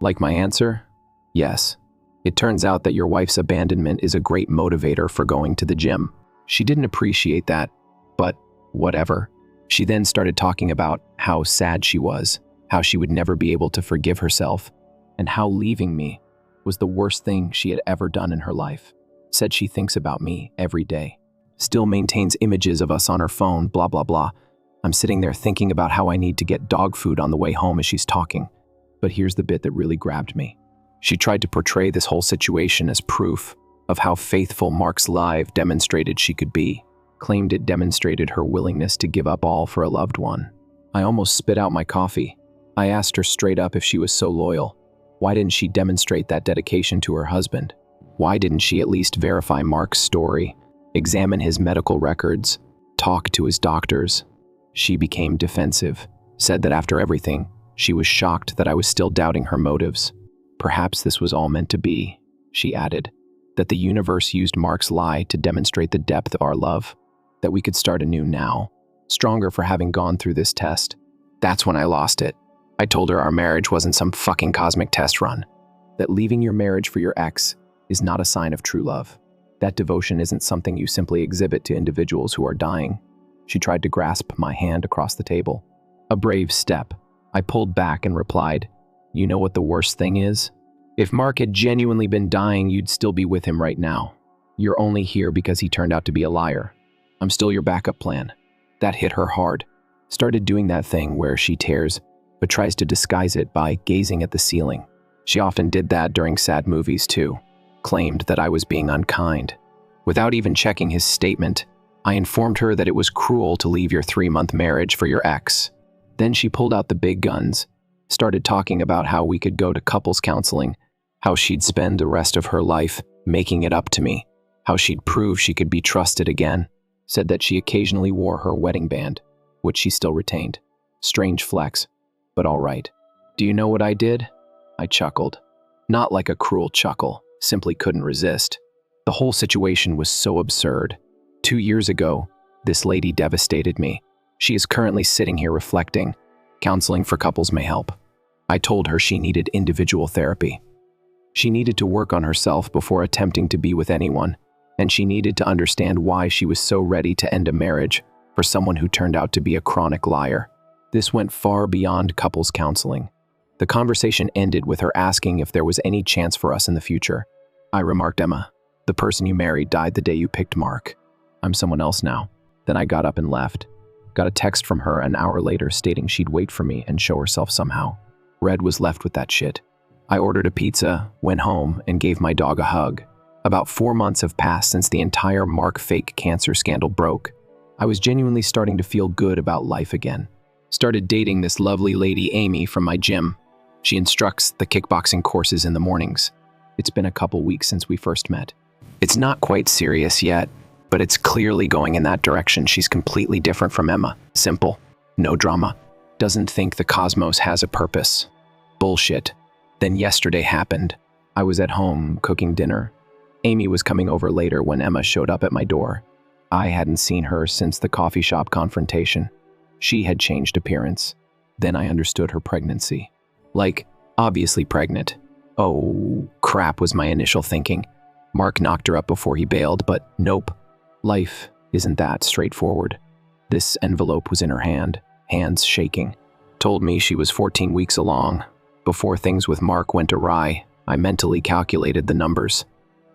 Like my answer? Yes. It turns out that your wife's abandonment is a great motivator for going to the gym. She didn't appreciate that, but whatever. She then started talking about how sad she was, how she would never be able to forgive herself, and how leaving me was the worst thing she had ever done in her life. Said she thinks about me every day. Still maintains images of us on her phone, blah, blah, blah. I'm sitting there thinking about how I need to get dog food on the way home as she's talking. But here's the bit that really grabbed me. She tried to portray this whole situation as proof of how faithful Mark's life demonstrated she could be. Claimed it demonstrated her willingness to give up all for a loved one. I almost spit out my coffee. I asked her straight up if she was so loyal. Why didn't she demonstrate that dedication to her husband? Why didn't she at least verify Mark's story, examine his medical records, talk to his doctors? She became defensive, said that after everything, she was shocked that I was still doubting her motives. Perhaps this was all meant to be, she added, that the universe used Mark's lie to demonstrate the depth of our love, that we could start anew now, stronger for having gone through this test. That's when I lost it. I told her our marriage wasn't some fucking cosmic test run, that leaving your marriage for your ex is not a sign of true love. That devotion isn't something you simply exhibit to individuals who are dying. She tried to grasp my hand across the table. A brave step. I pulled back and replied, you know what the worst thing is? If Mark had genuinely been dying, you'd still be with him right now. You're only here because he turned out to be a liar. I'm still your backup plan. That hit her hard. Started doing that thing where she tears, but tries to disguise it by gazing at the ceiling. She often did that during sad movies too. Claimed that I was being unkind. Without even checking his statement, I informed her that it was cruel to leave your 3-month marriage for your ex. Then she pulled out the big guns, started talking about how we could go to couples counseling, how she'd spend the rest of her life making it up to me, how she'd prove she could be trusted again. Said that she occasionally wore her wedding band, which she still retained. Strange flex, but all right. Do you know what I did? I chuckled. Not like a cruel chuckle, simply couldn't resist. The whole situation was so absurd. 2 years ago, this lady devastated me. She is currently sitting here reflecting. Counseling for couples may help. I told her she needed individual therapy. She needed to work on herself before attempting to be with anyone, and she needed to understand why she was so ready to end a marriage for someone who turned out to be a chronic liar. This went far beyond couples counseling. The conversation ended with her asking if there was any chance for us in the future. I remarked, Emma, the person you married died the day you picked Mark. I'm someone else now. Then I got up and left. Got a text from her an hour later stating she'd wait for me and show herself somehow. Red was left with that shit. I ordered a pizza, went home, and gave my dog a hug. About 4 months have passed since the entire Mark fake cancer scandal broke. I was genuinely starting to feel good about life again. Started dating this lovely lady Amy from my gym. She instructs the kickboxing courses in the mornings. It's been a couple weeks since we first met. It's not quite serious yet. but it's clearly going in that direction. She's completely different from Emma. Simple. No drama. Doesn't think the cosmos has a purpose. Bullshit. Then yesterday happened. I was at home cooking dinner. Amy was coming over later when Emma showed up at my door. I hadn't seen her since the coffee shop confrontation. She had changed appearance. Then I understood her pregnancy. Like, obviously pregnant. Oh, crap was my initial thinking. Mark knocked her up before he bailed, but nope. Life isn't that straightforward. This envelope was in her hand, hands shaking. Told me she was 14 weeks along. Before things with Mark went awry, I mentally calculated the numbers.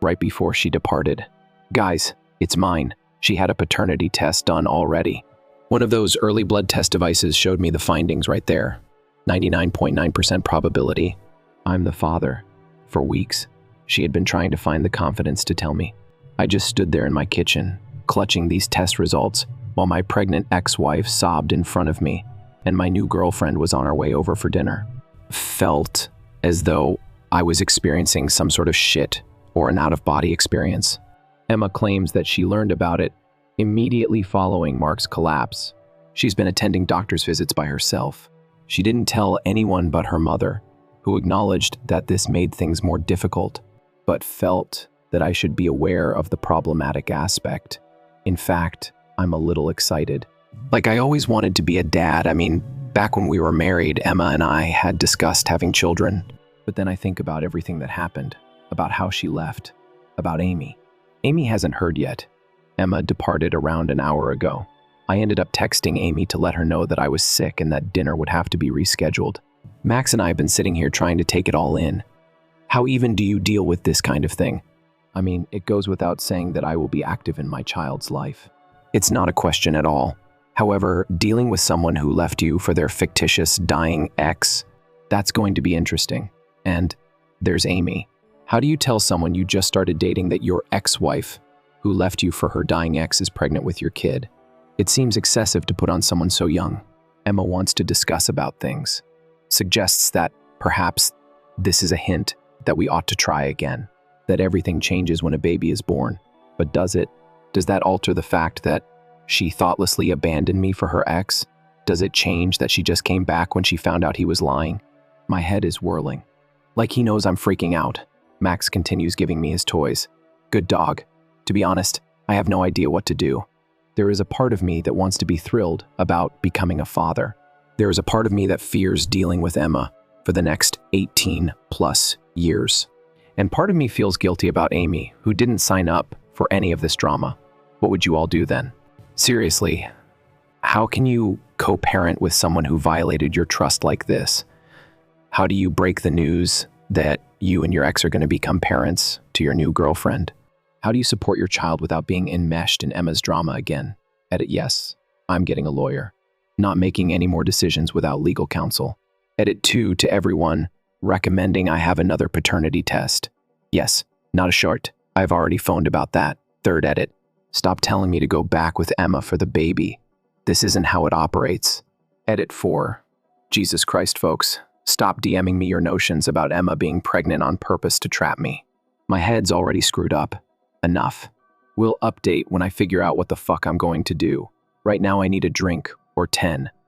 Right before she departed. Guys, it's mine. She had a paternity test done already. One of those early blood test devices showed me the findings right there. 99.9% probability. I'm the father. For weeks, she had been trying to find the confidence to tell me. I just stood there in my kitchen, clutching these test results, while my pregnant ex-wife sobbed in front of me, and my new girlfriend was on our way over for dinner. Felt as though I was experiencing some sort of shit or an out-of-body experience. Emma claims that she learned about it immediately following Mark's collapse. She's been attending doctor's visits by herself. She didn't tell anyone but her mother, who acknowledged that this made things more difficult, but felt that I should be aware of the problematic aspect. In fact, I'm a little excited. Like, I always wanted to be a dad. I mean, back when we were married, Emma and I had discussed having children. But then I think about everything that happened, about how she left, about Amy. Amy hasn't heard yet. Emma departed around an hour ago. I ended up texting Amy to let her know that I was sick and that dinner would have to be rescheduled. Max and I have been sitting here trying to take it all in. How even do you deal with this kind of thing? I mean, it goes without saying that I will be active in my child's life. It's not a question at all. However, dealing with someone who left you for their fictitious dying ex, that's going to be interesting. And there's Amy. How do you tell someone you just started dating that your ex-wife, who left you for her dying ex, is pregnant with your kid? It seems excessive to put on someone so young. Emma wants to discuss about things. Suggests that perhaps this is a hint that we ought to try again. That everything changes when a baby is born. But does it? Does that alter the fact that she thoughtlessly abandoned me for her ex? Does it change that she just came back when she found out he was lying? My head is whirling. Like he knows I'm freaking out. Max continues giving me his toys. Good dog. To be honest, I have no idea what to do. There is a part of me that wants to be thrilled about becoming a father. There is a part of me that fears dealing with Emma for the next 18 plus years. And part of me feels guilty about Amy, who didn't sign up for any of this drama. What would you all do then? Seriously, how can you co-parent with someone who violated your trust like this? How do you break the news that you and your ex are going to become parents to your new girlfriend? How do you support your child without being enmeshed in Emma's drama again? Edit yes, I'm getting a lawyer. Not making any more decisions without legal counsel. Edit 2 to everyone, recommending I have another paternity test. Yes, not a short. I've already phoned about that. Third edit. Stop telling me to go back with Emma for the baby. This isn't how it operates. Edit 4. Jesus Christ, folks. Stop DMing me your notions about Emma being pregnant on purpose to trap me. My head's already screwed up. Enough. We'll update when I figure out what the fuck I'm going to do. Right now I need a drink, or 10.